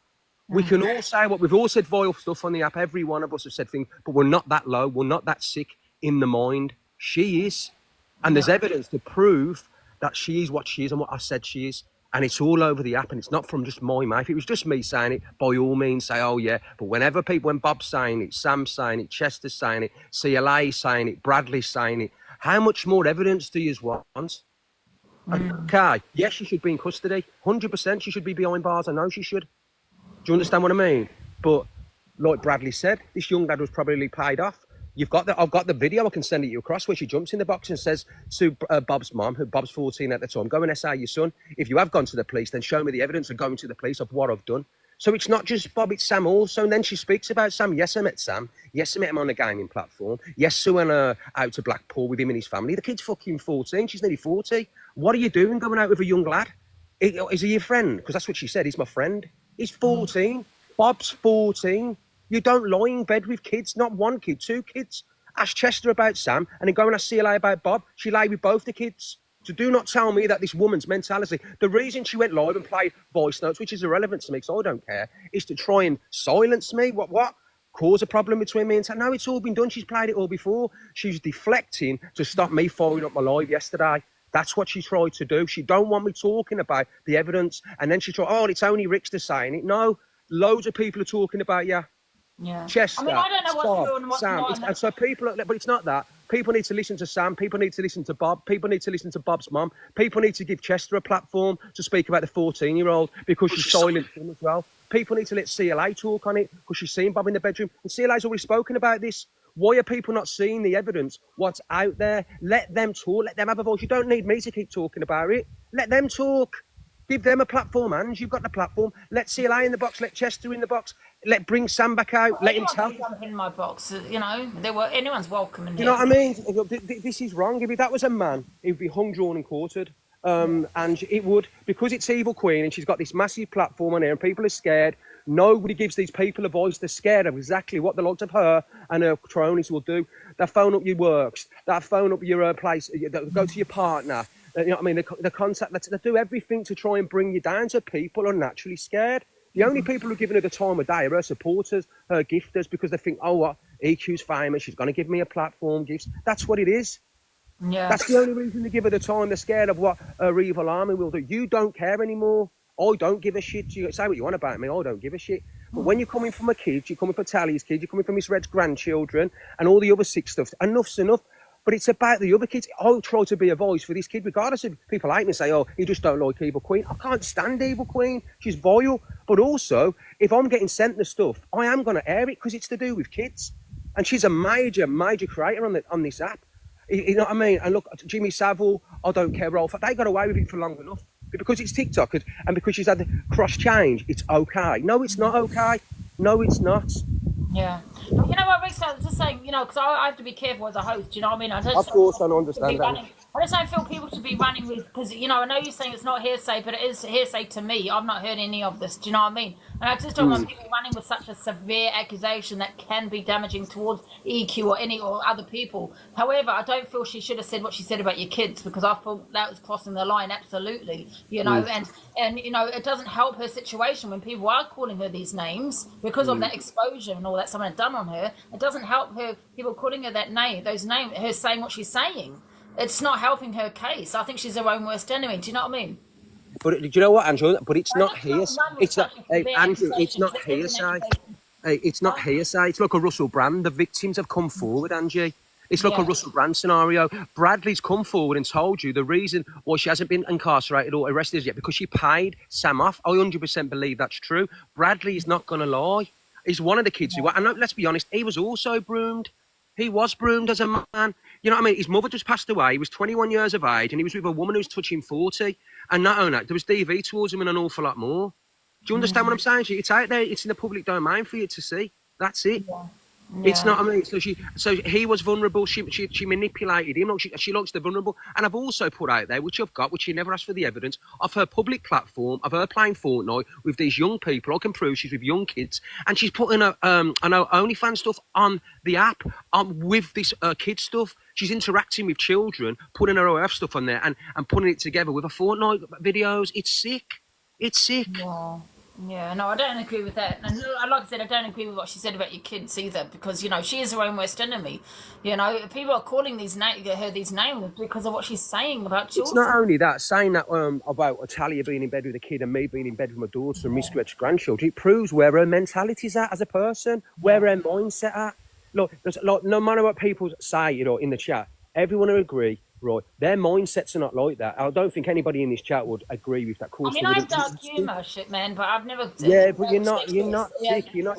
We can all say what we've all said vile stuff on the app. Every one of us have said things, but we're not that low. We're not that sick in the mind. She is. And there's evidence to prove that she is what she is and what I said she is. And it's all over the app, and it's not from just my mouth. If it was just me saying it, by all means, say, oh, yeah. But whenever when Bob's saying it, Sam's saying it, Chester's saying it, CLA's saying it, Bradley's saying it, how much more evidence do you want? Okay, yes, she should be in custody. 100% she should be behind bars. I know she should. Do you understand what I mean? But like Bradley said, this young lad was probably paid off. I've got the video. I can send it you across where she jumps in the box and says to Bob's mom, who Bob's 14 at the time, go and SA your son. If you have gone to the police, then show me the evidence of going to the police of what I've done. So it's not just Bob, it's Sam also. And then she speaks about Sam. Yes, I met Sam. Yes, I met him on a gaming platform. Yes, Sue went out to Blackpool with him and his family. The kid's fucking 14. She's nearly 40. What are you doing going out with a young lad? Is he your friend? Because that's what she said. He's my friend. He's 14. Bob's 14. You don't lie in bed with kids, not one kid, two kids. Ask Chester about Sam and then go and ask CLA about Bob. She lay with both the kids. So do not tell me that this woman's mentality, the reason she went live and played voice notes, which is irrelevant to me because I don't care, is to try and silence me. What? Cause a problem between me and Sam? No, it's all been done. She's played it all before. She's deflecting to stop me following up my live yesterday. That's what she tried to do. She don't want me talking about the evidence. And then she tried, oh, it's only Rickster saying it. No, loads of people are talking about you. Yeah. Chester, I mean, I don't know what's true and what's Sam. not. And so people, but it's not that. People need to listen to Sam. People need to listen to Bob. People need to listen to Bob's mum. People need to give Chester a platform to speak about the 14-year-old because she's silent him as well. People need to let CLA talk on it because she's seen Bob in the bedroom. And CLA's already spoken about this. Why are people not seeing the evidence? What's out there? Let them talk. Let them have a voice. You don't need me to keep talking about it. Let them talk. Give them a platform, and you've got the platform. Let CLA in the box. Let Chester in the box. Bring Sam back out. Let him tell. Jump in my box. You know, anyone's welcome in here. You know what I mean? This is wrong. If that was a man, he'd be hung, drawn, and quartered. And it would, because it's Evil Queen, and she's got this massive platform on here, and people are scared. Nobody gives these people a voice. They're scared of exactly what the likes of her and her cronies will do. They'll phone up your works. They'll phone up your place. They'll go to your partner. You know what I mean? They contact. They do everything to try and bring you down. So people are naturally scared. The only people who are giving her the time of day are her supporters, her gifters, because they think, oh, what? EQ's famous. She's going to give me a platform, gifts. That's what it is. Yeah. That's the only reason they give her the time. They're scared of what her evil army will do. You don't care anymore. I don't give a shit. You say what you want about me. I don't give a shit. But when you're coming from a kid, you're coming from Tally's kids, you're coming from Miss Red's grandchildren and all the other sick stuff, enough's enough. But it's about the other kids. I'll try to be a voice for this kid, regardless if people hate me and say, oh, you just don't like Evil Queen. I can't stand Evil Queen. She's vile. But also, if I'm getting sent the stuff, I am going to air it because it's to do with kids. And she's a major, major creator on this app. You know what I mean? And look, Jimmy Savile, I don't care, Rolf. They got away with it for long enough because it's TikTok and because she's had the cross change, it's okay. No, it's not okay. No, it's not. Yeah. But you know what, Rick, I was just saying, you know, because I have to be careful as a host, you know what I mean? I just Of course, I understand that. I just don't feel people should be running with, because, you know, I know you're saying it's not hearsay, but it is hearsay to me. I've not heard any of this, do you know what I mean? And I just don't want people running with such a severe accusation that can be damaging towards EQ or other people. However, I don't feel she should have said what she said about your kids, because I thought that was crossing the line, absolutely, you know, and you know, it doesn't help her situation when people are calling her these names because of that exposure and all that someone had done on her. It doesn't help her, people calling her that name, those names, her saying what she's saying. It's not helping her case. I think she's her own worst enemy. Do you know what I mean? But do you know what, Andrew? But it's not hearsay. It's not, Andrew. accusation. It's not It's an hearsay. accusation. It's not hearsay. It's like a Russell Brand. The victims have come forward, Angie. It's like a Yeah. Russell Brand scenario. Bradley's come forward and told you the reason why she hasn't been incarcerated or arrested yet, because she paid Sam off. I 100% believe that's true. Bradley is not going to lie. He's one of the kids who, and let's be honest, he was also groomed. He was groomed as a man. You know what I mean? His mother just passed away. He was 21 years of age and he was with a woman who's touching 40. And not only that, there was DV towards him and an awful lot more. Do you understand what I'm saying? It's out there. It's in the public domain for you to see. That's it. Yeah. It's not. I mean, so he was vulnerable. She manipulated him. Look, she likes the vulnerable. And I've also put out there, which I've got, which she never asked for the evidence of her public platform of her playing Fortnite with these young people. I can prove she's with young kids, and she's putting her OnlyFans stuff on the app with this kid stuff. She's interacting with children, putting her OF stuff on there, and putting it together with her Fortnite videos. It's sick. It's sick. Yeah. Yeah, no, I don't agree with that. And like I said, I don't agree with what she said about your kids either, because, you know, she is her own worst enemy. You know, people are calling her these names because of what she's saying about children. It's not only that, saying that about Talia being in bed with a kid and me being in bed with my daughter and miscarriage grandchildren, it proves where her mentality's at as a person, where her mindset at. Look, no matter what people say, you know, in the chat, everyone will agree. Right, their mindsets are not like that. I don't think anybody in this chat would agree with that. I mean, I have dark humour, shit, man, but I've never. Yeah, but you're not sick. You're not.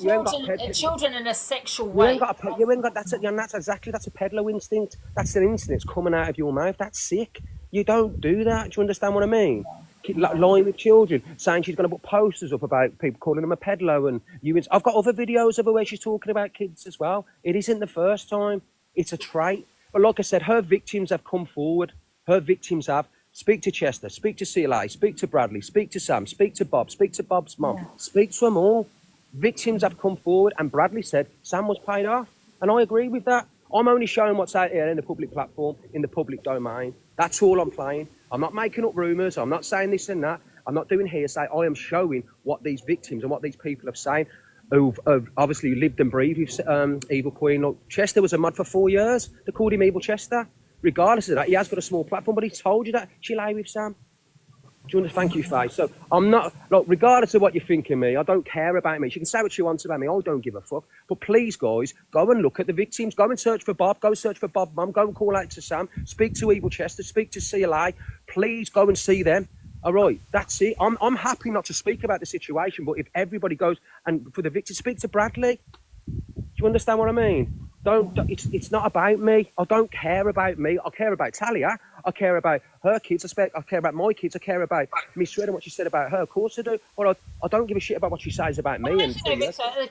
You ain't got children in a sexual way. You ain't got that's a peddler instinct. That's an instinct that's coming out of your mouth. That's sick. You don't do that. Do you understand what I mean? Lying with children, saying she's going to put posters up about people calling them a peddler, and I've got other videos of her where she's talking about kids as well. It isn't the first time. It's a trait. But like I said, her victims have come forward. Her victims have. Speak to Chester, speak to CLA, speak to Bradley, speak to Sam, speak to Bob, speak to Bob's mum, speak to them all. Victims have come forward, and Bradley said Sam was paid off. And I agree with that. I'm only showing what's out here in the public platform, in the public domain. That's all I'm playing. I'm not making up rumours. I'm not saying this and that. I'm not doing hearsay. I am showing what these victims and what these people have saying, who've obviously lived and breathed with Evil Queen. Look, Chester was a mod for 4 years. They called him Evil Chester. Regardless of that, he has got a small platform, but he told you that she lay with Sam. Do you want to thank you, Faye? So I'm not, look, regardless of what you think of me, I don't care about me. She can say what she wants about me. I don't give a fuck. But please, guys, go and look at the victims. Go and search for Bob. Go search for Bob Mum. Go and call out to Sam. Speak to Evil Chester. Speak to CLA. Please go and see them. All right, that's it. I'm happy not to speak about the situation, but if everybody goes and for the victims, speak to Bradley. Do you understand what I mean? It's not about me. I don't care about me. I care about Talia. I care about her kids. I care about my kids. I care about Miss Shred and what she said about her. Of course I do. But I don't give a shit about what she says about me.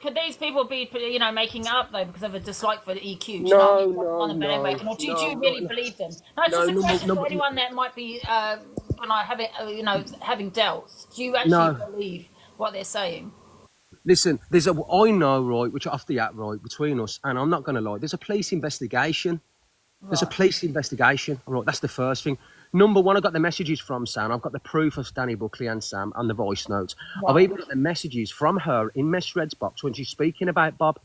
Could these people be, you know, making up though because of a dislike for the EQ? No. Or do you really believe them? No, it's just a question for anyone that might be, having doubts. Do you actually believe what they're saying? Listen, I know, right, which off the app, right, between us, and I'm not going to lie, there's a police investigation. There's a police investigation. All right, that's the first thing. Number one, I got the messages from Sam. I've got the proof of Danny Buckley and Sam and the voice notes. Right. I've even got the messages from her in Miss Red's box when she's speaking about Bob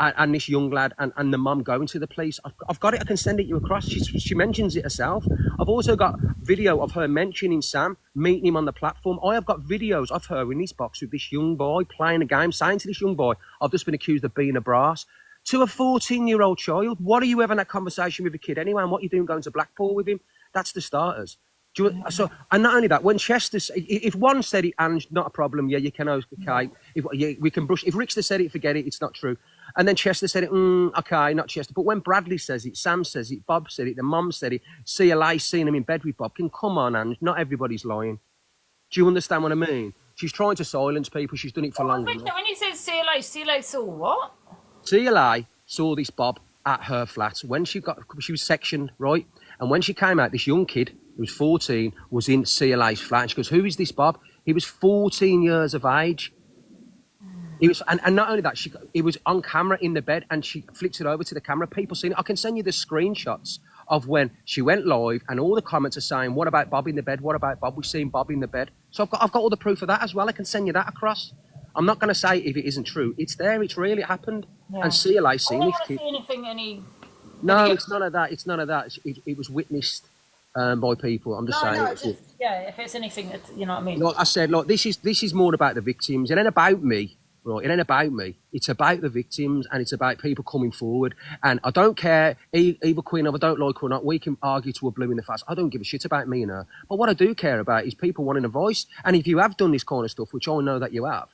and this young lad and the mum going to the police. I've got it. I can send it you across. She mentions it herself. I've also got video of her mentioning Sam, meeting him on the platform. I have got videos of her in this box with this young boy playing a game, saying to this young boy, I've just been accused of being a brass. To a 14-year-old child, what are you having that conversation with a kid anyway? And what are you doing going to Blackpool with him? That's the starters. And not only that, when Chester, if one said it and not a problem, yeah, you can, okay, we can brush. If Rickster said it, forget it, it's not true. And then Chester said it, okay, not Chester. But when Bradley says it, Sam says it, Bob said it, the mum said it, CLA seen him in bed with Bob, come on, and not everybody's lying. Do you understand what I mean? She's trying to silence people. She's done it for long When enough. you said CLA saw what? CLA saw this Bob at her flat when she was sectioned, right? And when she came out, this young kid who was 14 was in CLA's flat. And she goes, "Who is this Bob?" He was 14 years of age. He was, and not only that, he was on camera in the bed, and she flipped it over to the camera. People seen it. I can send you the screenshots of when she went live, and all the comments are saying, "What about Bob in the bed? What about Bob? We've seen Bob in the bed." So I've got all the proof of that as well. I can send you that across. I'm not going to say if it isn't true. It's there. It's really happened. Yeah. And CLA I seen don't this want to kid. see anything. No, it's none of that. It's none of that. It was witnessed by people. I'm just saying. No, if it's anything that you know what I mean. Like I said, like this is more about the victims. It ain't about me, right? It ain't about me. It's about the victims, and it's about people coming forward. And I don't care either Queen, if I don't like her or not. We can argue to a blue in the face. I don't give a shit about me and her. But what I do care about is people wanting a voice. And if you have done this kind of stuff, which I know that you have,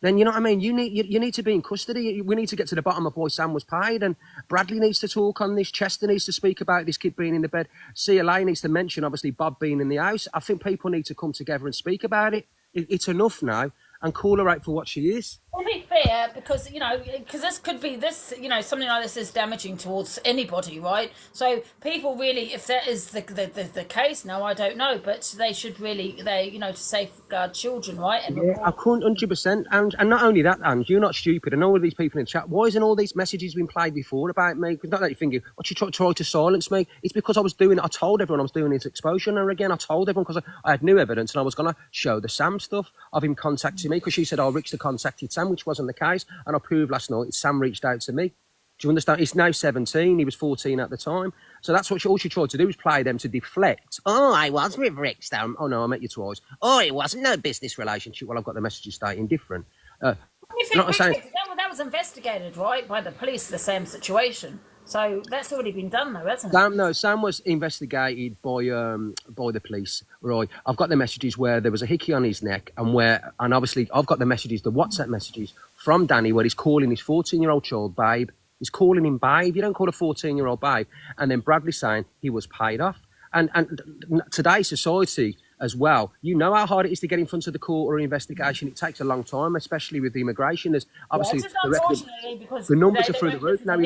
then you know what I mean. You need to be in custody. We need to get to the bottom of why Sam was paid, and Bradley needs to talk on this. Chester needs to speak about this kid being in the bed. CLA needs to mention obviously Bob being in the house. I think people need to come together and speak about it. It's enough now, and call her out for what she is. To be fair, because this could be something like this is damaging towards anybody, right? So people really, if that is the case, now I don't know, but they should really to safeguard children, right? And Yeah, I couldn't 100%. And not only that, Ange, you're not stupid. I know all these people in the chat. Why isn't all these messages been played before about me? Because not that you're thinking, what you try to silence me. It's because I was doing it. I told everyone I was doing this exposure. And again, I told everyone because I had new evidence, and I was going to show the Sam stuff of him contacting me, because she said, "Oh, Rick's contacted Sam," which wasn't the case. And I proved last night Sam reached out to me. Do you understand? He's now 17. He was 14 at the time. So that's what all she tried to do, was play them to deflect. "Oh, I was with Rick Stone. Oh, no, I met you twice. Oh, it wasn't no business relationship." Well, I've got the messages stating different. that was investigated, right, by the police, the same situation. So that's already been done, though, hasn't it? Sam was investigated by the police, right? I've got the messages where there was a hickey on his neck, and obviously I've got the messages, the WhatsApp messages from Danny, where he's calling his 14-year-old child babe. He's calling him babe. You don't call a 14-year-old babe. And then Bradley saying he was paid off. And today's society as well, you know how hard it is to get in front of the court or an investigation. It takes a long time, especially with the immigration. There's obviously the numbers are through the roof. Now,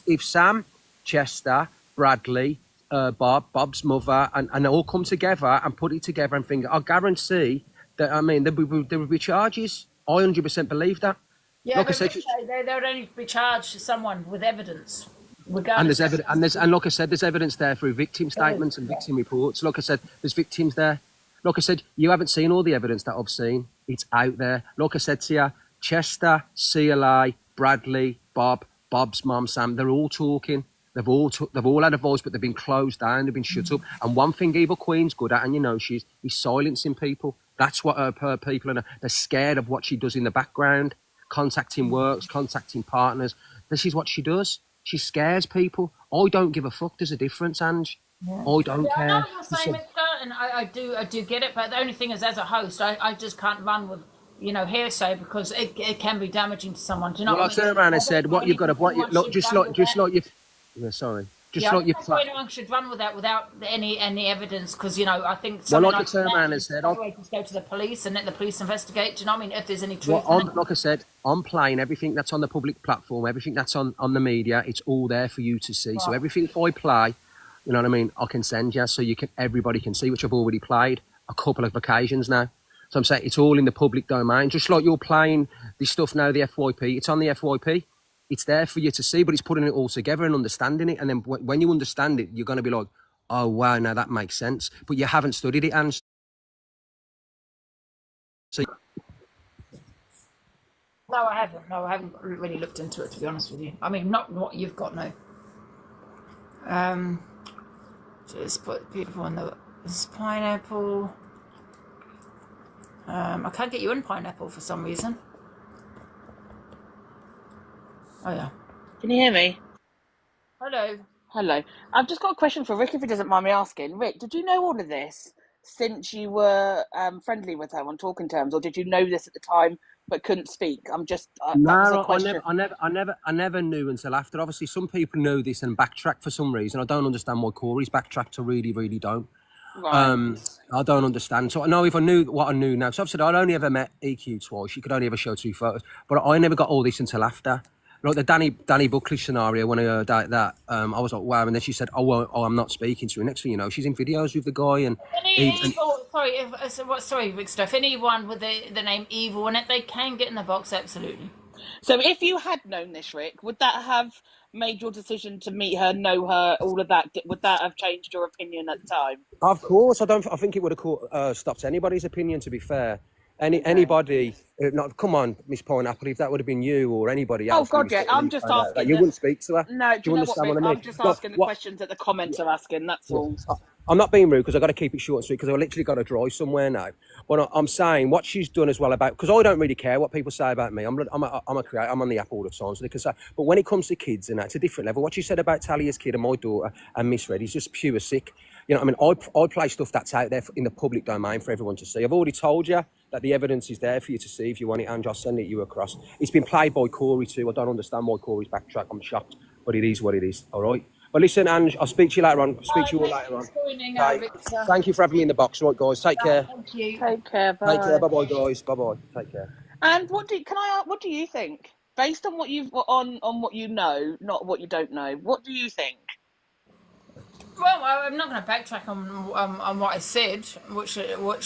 if Sam, Chester, Bradley, Bob's mother, and they all come together and put it together and think, I guarantee that, I mean, there would be charges. I 100% believe that. Yeah, like they would only be charged to someone with evidence. And there's evidence, and like I said, there's evidence there through victim statements and victim reports. Like I said, there's victims there. Like I said, you haven't seen all the evidence that I've seen. It's out there. Like I said to you, Chester, CLA, Bradley, Bob's mum, Sam, they're all talking. They've all had a voice, but they've been closed down. They've been shut up. And one thing Eva Queen's good at, and you know is silencing people. That's what her people are. They're scared of what she does in the background, contacting works, contacting partners. This is what she does. She scares people. I don't give a fuck. There's a difference, Ange. Yeah. I don't care. I know what you're saying, and I do get it. But the only thing is, as a host, I just can't run with hearsay, because it can be damaging to someone. Do you know? Well, I turned around and said, "What you've got to just like you." Yeah, sorry. I should run with that without any evidence, because I think. Well, like I turned around and said, just go to the police and let the police investigate. Do you know what I mean? If there's any truth. Like I said, I'm playing everything that's on the public platform, everything that's on the media. It's all there for you to see. Right. So everything I play, you know what I mean, I can send you so everybody can see, which I've already played a couple of occasions now. So I'm saying it's all in the public domain, just like you're playing this stuff now. The FYP, it's on the FYP. It's there for you to see, but it's putting it all together and understanding it. And then when you understand it, you're going to be like, "Oh, wow, now that makes sense." But you haven't studied it, and so. No, I haven't. No, I haven't really looked into it, to be honest with you. I mean, not what you've got, no. Just put people on this pineapple. I can't get you in pineapple for some reason. Oh, yeah. Can you hear me? Hello. Hello. I've just got a question for Rick, if he doesn't mind me asking. Rick, did you know all of this since you were friendly with her on talking terms, or did you know this at the time but couldn't speak? I'm just no, I never knew until after. Obviously, some people know this and backtrack for some reason. I don't understand why Corey's backtracked. I really, really don't. Right. I don't understand. So I know if I knew what I knew now, so I've said I'd only ever met EQ twice. She could only ever show 2 photos, but I never got all this until after. Like the Danny Buckley scenario, when I heard that, I was like, wow. And then she said, oh, I'm not speaking to her. Next thing you know, she's in videos with the guy. And Sorry, Rick Stuff. Anyone with the name Evil in it, they can get in the box, absolutely. So if you had known this, Rick, would that have made your decision to meet her, know her, all of that? Would that have changed your opinion at the time? Of course, I think it would have stopped anybody's opinion. To be fair, anybody, come on, Miss Pineapple, if that would have been you or anybody else, Oh God, yeah. I'm just asking. you wouldn't speak to her. No, do you know what, Rick? I mean? I'm just asking the questions that the comments are asking. That's all. I'm not being rude because I've got to keep it short and sweet because I've literally got to drive somewhere now. But I'm saying what she's done as well because I don't really care what people say about me. I'm a creator. I'm on the app all the time, so they can say. But when it comes to kids and that, it's a different level. What she said about Talia's kid and my daughter and Miss Red is just pure sick. You know, I mean, I play stuff that's out there in the public domain for everyone to see. I've already told you that the evidence is there for you to see if you want it, and I'll send it you across. It's been played by Corey too. I don't understand why Corey's backtrack. I'm shocked, but it is what it is. All right. But listen, Ange, I'll speak to you later on. Speak to you all later on. Okay. Thank you for having me in the box. Right, guys. Take care. Thank you. Take care. Bye. Take care. Bye-bye, guys. Bye-bye. Take care. And what do you think? Based on what what you know, not what you don't know, what do you think? Well, I'm not going to backtrack on what I said, which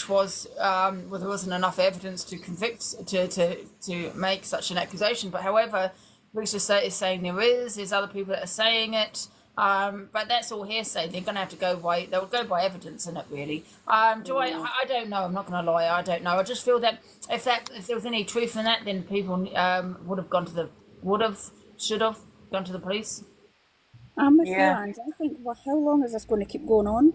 was well, there wasn't enough evidence to convict to make such an accusation. But however, Rick's just is saying there's other people that are saying it. But that's all hearsay. They're going to have to go by. They'll go by evidence in it, really. I don't know. I'm not going to lie. I don't know. I just feel that if there was any truth in that, then people should have gone to the police. I'm with you, and I think, well, how long is this going to keep going on?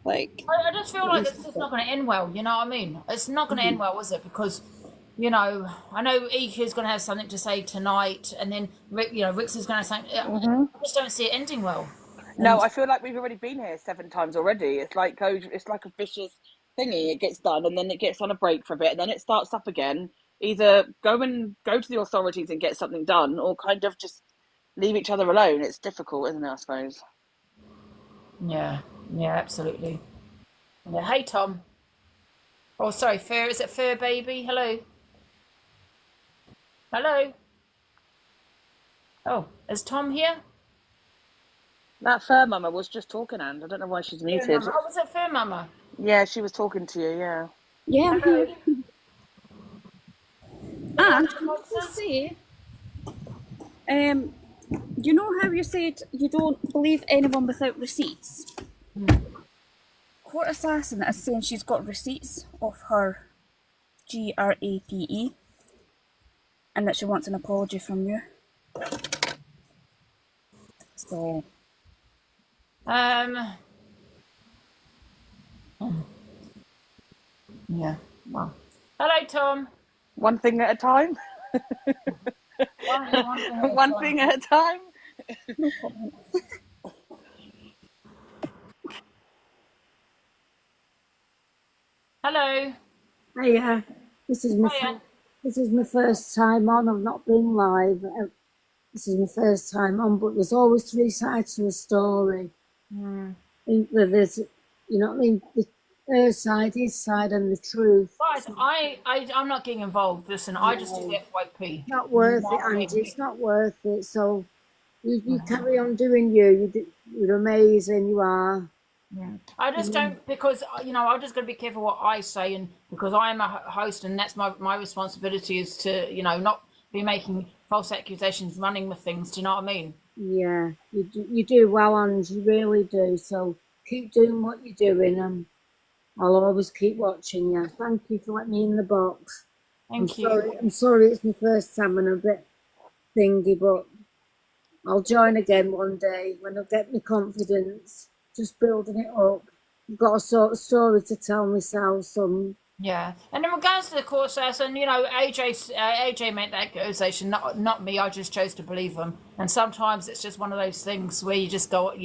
Like, I just feel like it's not going to end well. You know what I mean? It's not going to end well, is it? Because I know EQ's going to have something to say tonight, and then Rick's is going to say. I just don't see it ending well. No, I feel like we've already been here 7 times already. It's like a vicious thingy. It gets done, and then it gets on a break for a bit, and then it starts up again. Either go to the authorities and get something done, or kind of just leave each other alone. It's difficult, isn't it, I suppose? Yeah, absolutely. Yeah. Hey, Tom. Oh, sorry, Fur. Is it Fur Baby? Hello. Oh, is Tom here? That Fur Mama was just talking, and I don't know why she's muted. Oh, was it Fur Mama? Yeah, she was talking to you, yeah. Yeah. And to say, you know how you said you don't believe anyone without receipts? Court Assassin is saying she's got receipts of her GRAPE and that she wants an apology from you. So, yeah. Well, hello, Tom. One thing at a time. One thing at a time. no comment. Hello. Hiya. This is my first time on. I've not been live. This is my first time on, but there's always 3 sides to a story. There's, you know what I mean, her side, his side, and the truth. Guys, I'm not getting involved. Listen, I just do the FYP. Not worth it, Angie. It's not worth it. So you carry on doing you. You're amazing. You are. Yeah. I just don't, because I'm just going to be careful what I say, and because I am a host, and that's my responsibility is to not be making false accusations, running with things. Do you know what I mean? Yeah, you do well, Angie. You really do. So keep doing what you're doing, and I'll always keep watching you. Thank you for letting me in the box. Thank you. I'm sorry it's my first time and I'm a bit thingy, but I'll join again one day when I get my confidence. Just building it up. I've got a sort of story to tell myself. Yeah, and in regards to the court process, and AJ made that accusation, not me. I just chose to believe them. And sometimes it's just one of those things where you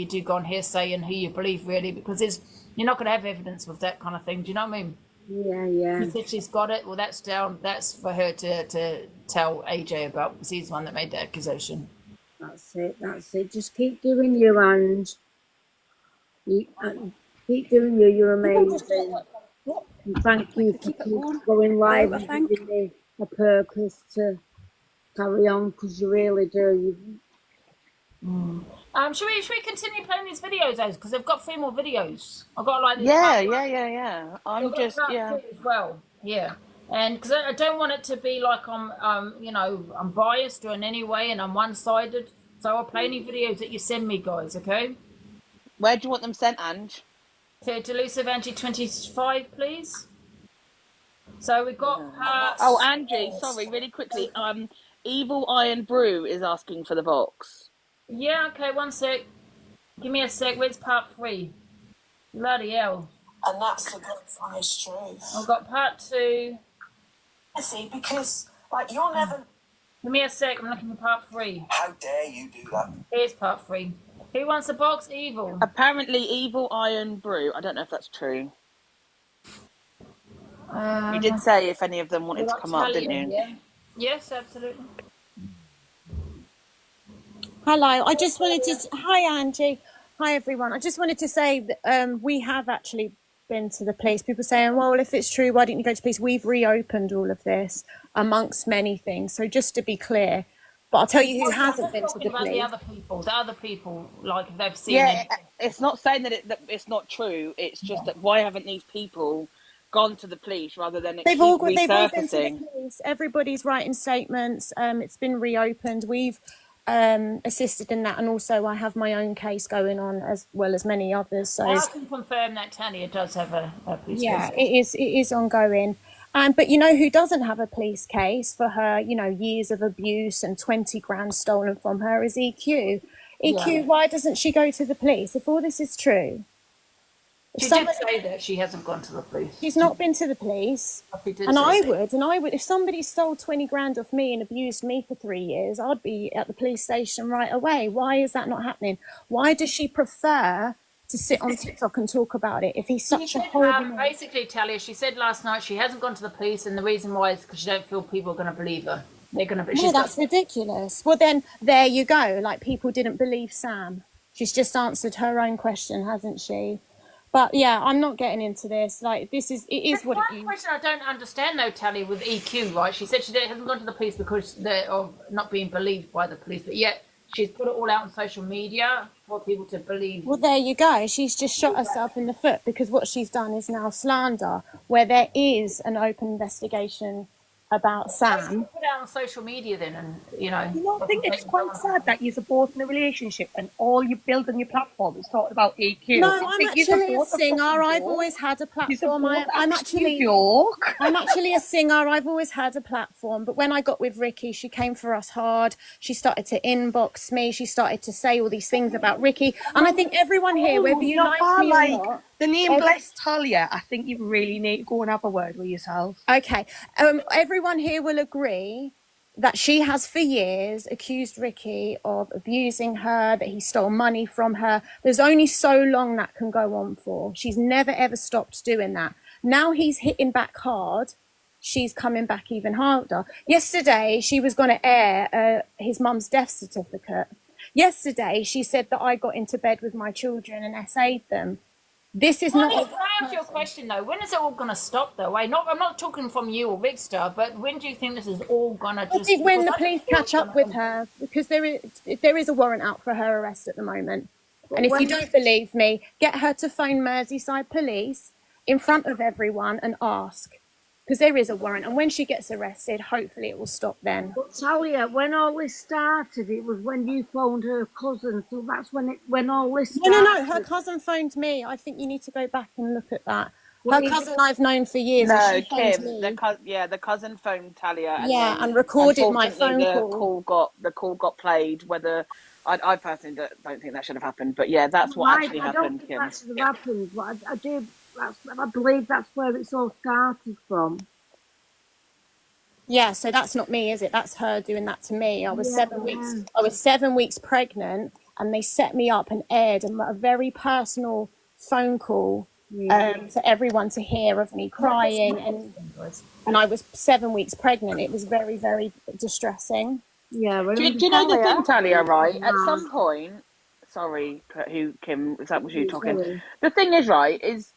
do go on hearsay and who you believe really, because you're not going to have evidence with that kind of thing. Do you know what I mean? Yeah. You said she's got it. Well, that's for her to tell AJ about, because he's the one that made the accusation. That's it. Just keep doing you, and Keep doing you. You're People just don't amazing. like what? And thank Like you to for keep it keep going. going live Over, and thank. giving me a purpose to carry on, because you really do. Should we continue playing these videos, though? Because they've got 3 more videos. I've got like this Yeah, part 1. yeah, yeah, yeah. I've I'm got just, part 2 yeah. as well. Yeah. And because I don't want it to be like I'm biased or in any way and I'm one-sided. So I'll play any videos that you send me, guys, okay? Where do you want them sent, Ange? To Delusive Angie 25, please. So we've got Oh, parts. Angie, sorry, really quickly. Evil Iron Brew is asking for the box. Yeah, okay, 1 sec. Give me a sec. Where's part 3? Bloody hell. And that's the good honest truth. I've got part 2. See, because, like, you're never... Give me a sec. I'm looking for part 3. How dare you do that? Here's part 3. Who wants the box? Evil. Apparently, Evil Iron Brew. I don't know if that's true. You did say if any of them wanted to come up, didn't you? Yeah. Yes, absolutely. Hello, I just wanted to. Hi, Angie. Hi, everyone. I just wanted to say that we have actually been to the police. People saying, well, if it's true, why didn't you go to police? We've reopened all of this amongst many things. So just to be clear, but I'll tell you who hasn't been to the About police. the other people, like if they've seen Yeah, it. it's not saying that it's not true. It's just that why haven't these people gone to the police rather than They've all been to the resurfacing? police. Everybody's writing statements. It's been reopened. We've assisted in that, and also I have my own case going on as well as many others. So I can confirm that Tanya does have a police case. it is ongoing. But you know who doesn't have a police case for her, years of abuse and 20 grand stolen from her is EQ. EQ, why doesn't she go to the police if all this is true? She did say that she hasn't gone to the police. She's not been to the police. And I would. If somebody stole 20 grand off me and abused me for 3 years, I'd be at the police station right away. Why is that not happening? Why does she prefer to sit on TikTok and talk about it if he's such a horrible man? Basically, Talia, she said last night she hasn't gone to the police, and the reason why is because she don't feel people are going to believe her. They're going to. No, that's ridiculous. Well, then there you go. Like, people didn't believe Sam. She's just answered her own question, hasn't she? But yeah, I'm not getting into this. Like, it is what it is. One question I don't understand though, Talia, with EQ, right? She said she hasn't gone to the police because of not being believed by the police, but yet she's put it all out on social media for people to believe. Well, there you go. She's just shot herself in the foot, because what she's done is now slander, where there is an open investigation about Sam. Put it out on social media then, and You know, I think it's quite sad that you're both in a relationship and all you build on your platform is talking about EQ. No, I'm actually a singer. I've always had a platform. I'm actually a singer. I've always had a platform. But when I got with Ricky, she came for us hard. She started to inbox me. She started to say all these things about Ricky. And I think everyone here, whether you like me or not, the name Blessed Talia, I think you really need to go and have a word with yourself. Okay. Everyone here will agree that she has for years accused Ricky of abusing her, that he stole money from her. There's only so long that can go on for. She's never, ever stopped doing that. Now he's hitting back hard. She's coming back even harder. Yesterday, she was going to air his mum's death certificate. Yesterday, she said that I got into bed with my children and SA'd them. This is not. Can I ask you a question though? When is it all going to stop though? I'm not talking from you or Rickster, but when do you think this is all going to just? When the police catch up with her, because there is a warrant out for her arrest at the moment. And if you don't believe me, get her to phone Merseyside Police in front of everyone and ask. Because there is a warrant, and when she gets arrested, hopefully it will stop then. But Talia, when all this started, it was when you phoned her cousin, so that's when all this started. No, her cousin phoned me. I think you need to go back and look at that. Her cousin I've known for years. No, Kim, the cousin phoned Talia. And recorded my phone call. The call got played. Whether I personally don't think that should have happened, but yeah, that's what actually happened. I don't think that should have happened, but I do. I believe that's where it's all started from. Yeah, so that's not me, is it? That's her doing that to me. I was 7 weeks. I was 7 weeks pregnant, and they set me up and aired a very personal phone call to everyone to hear of me crying, and I was 7 weeks pregnant. It was very, very distressing. Yeah. Do you know the thing, Talia? Right, at some point, sorry, who Kim? Is that was you Yeah, talking? sorry. The thing is, right, is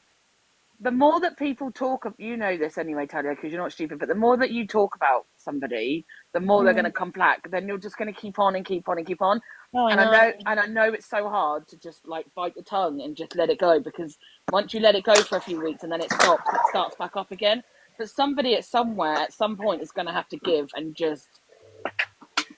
the more that people talk, you know this anyway, Talia, because you're not stupid. But the more that you talk about somebody, the more they're going to come back. Then you're just going to keep on and keep on and keep on. No, I And know. I know it's so hard to just like bite the tongue and just let it go, because once you let it go for a few weeks and then it starts back up again. But somebody at some point is going to have to give and just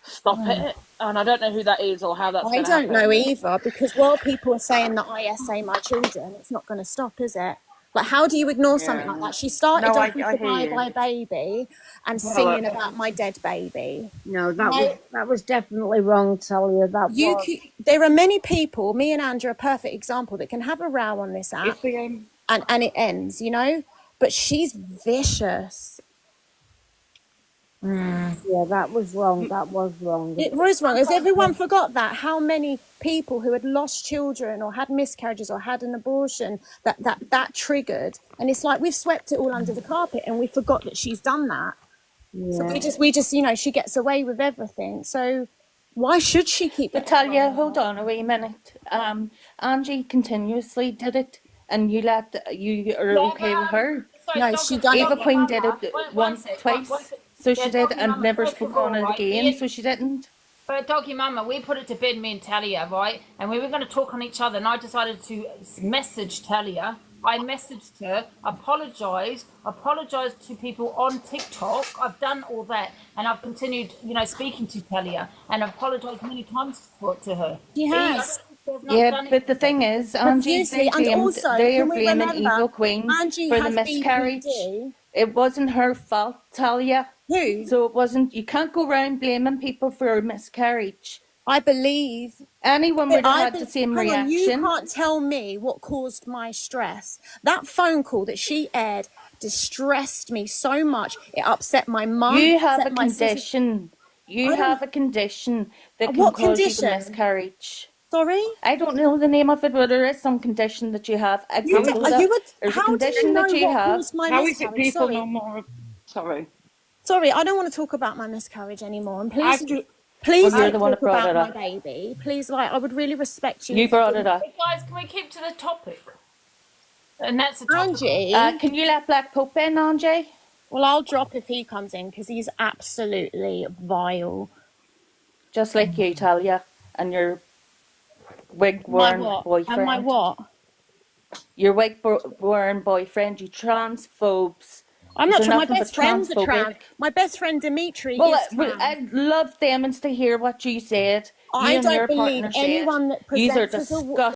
stop it. And I don't know who that is or how that's I going to don't know happen. either, because while people are saying that I SA my children, it's not going to stop, is it? Like, how do you ignore something like Yeah. that? She started No, off with I the hear Bye you. Bye Baby and Well, singing about my dead baby. No, No, that was definitely wrong, Talia. That was. there are many people, me and Andrew are a perfect example, that can have a row on this app it's the and it ends, you know? But she's vicious. Yeah, that was wrong. That was wrong. It was wrong. Has everyone forgot that? How many people who had lost children or had miscarriages or had an abortion that triggered? And it's like we've swept it all under the carpet and we forgot that she's done that. So Yeah. we just, you know, she gets away with everything. So why should she keep? But Talia, hold on a wee minute. Angie continuously did it, and you are Yeah, okay with her. sorry, No, she doggy, done it. Eva doggy Queen did mama. it One sec, one twice, sec. so Yeah, she did, doggy and mama. never First spoke of all, on it right, again, so she didn't. But doggy mama, we put it to bed, me and Talia, right? And we were going to talk on each other, and I decided to message Talia. I messaged her, apologized to people on TikTok. I've done all that, and I've continued, you know, speaking to Talia, and apologized many times to her. She I has. don't think they've not Yeah, done it but the thing is, Angie, Profusely. And also, they are can we blaming remember Eva Queen Angie for the has miscarriage. BPD? It wasn't her fault, Talia. Who? So it wasn't. You can't go around blaming people for a miscarriage. I believe Anyone would have had the same hang on, you reaction. can't tell me what caused my stress. That phone call that she aired distressed me so much. It upset my mum. You have a upset my sisters. condition. You I don't- have a condition that can What cause you condition? the miscarriage. Sorry? I don't know the name of it, but there is some condition that you have. I You Googled are it. you would, There's a how do you condition know that you what have. caused my How is it miscarriage? people Sorry. no more? Sorry. Sorry, I don't want to talk about my miscarriage anymore. And I've please, just, please Well, you're don't the one talk that brought about it my up. baby. Please, like, I would really respect you. You brought it up. Hey guys, can we keep to the topic? And that's the topic. Angie. Can you let Black Pope in, Angie? Well, I'll drop if he comes in because he's absolutely vile. Just like you, Talia, and your wig-wearing boyfriend. And my what? Your wig-wearing boyfriend, you transphobes. I'm not You're sure. My nothing best but friend's a transphobic. trans. My best friend Dimitri Well, is trans. I'd love Demons to hear what you said. I You and don't your believe partner said. anyone that Yous are presents as a disgusting.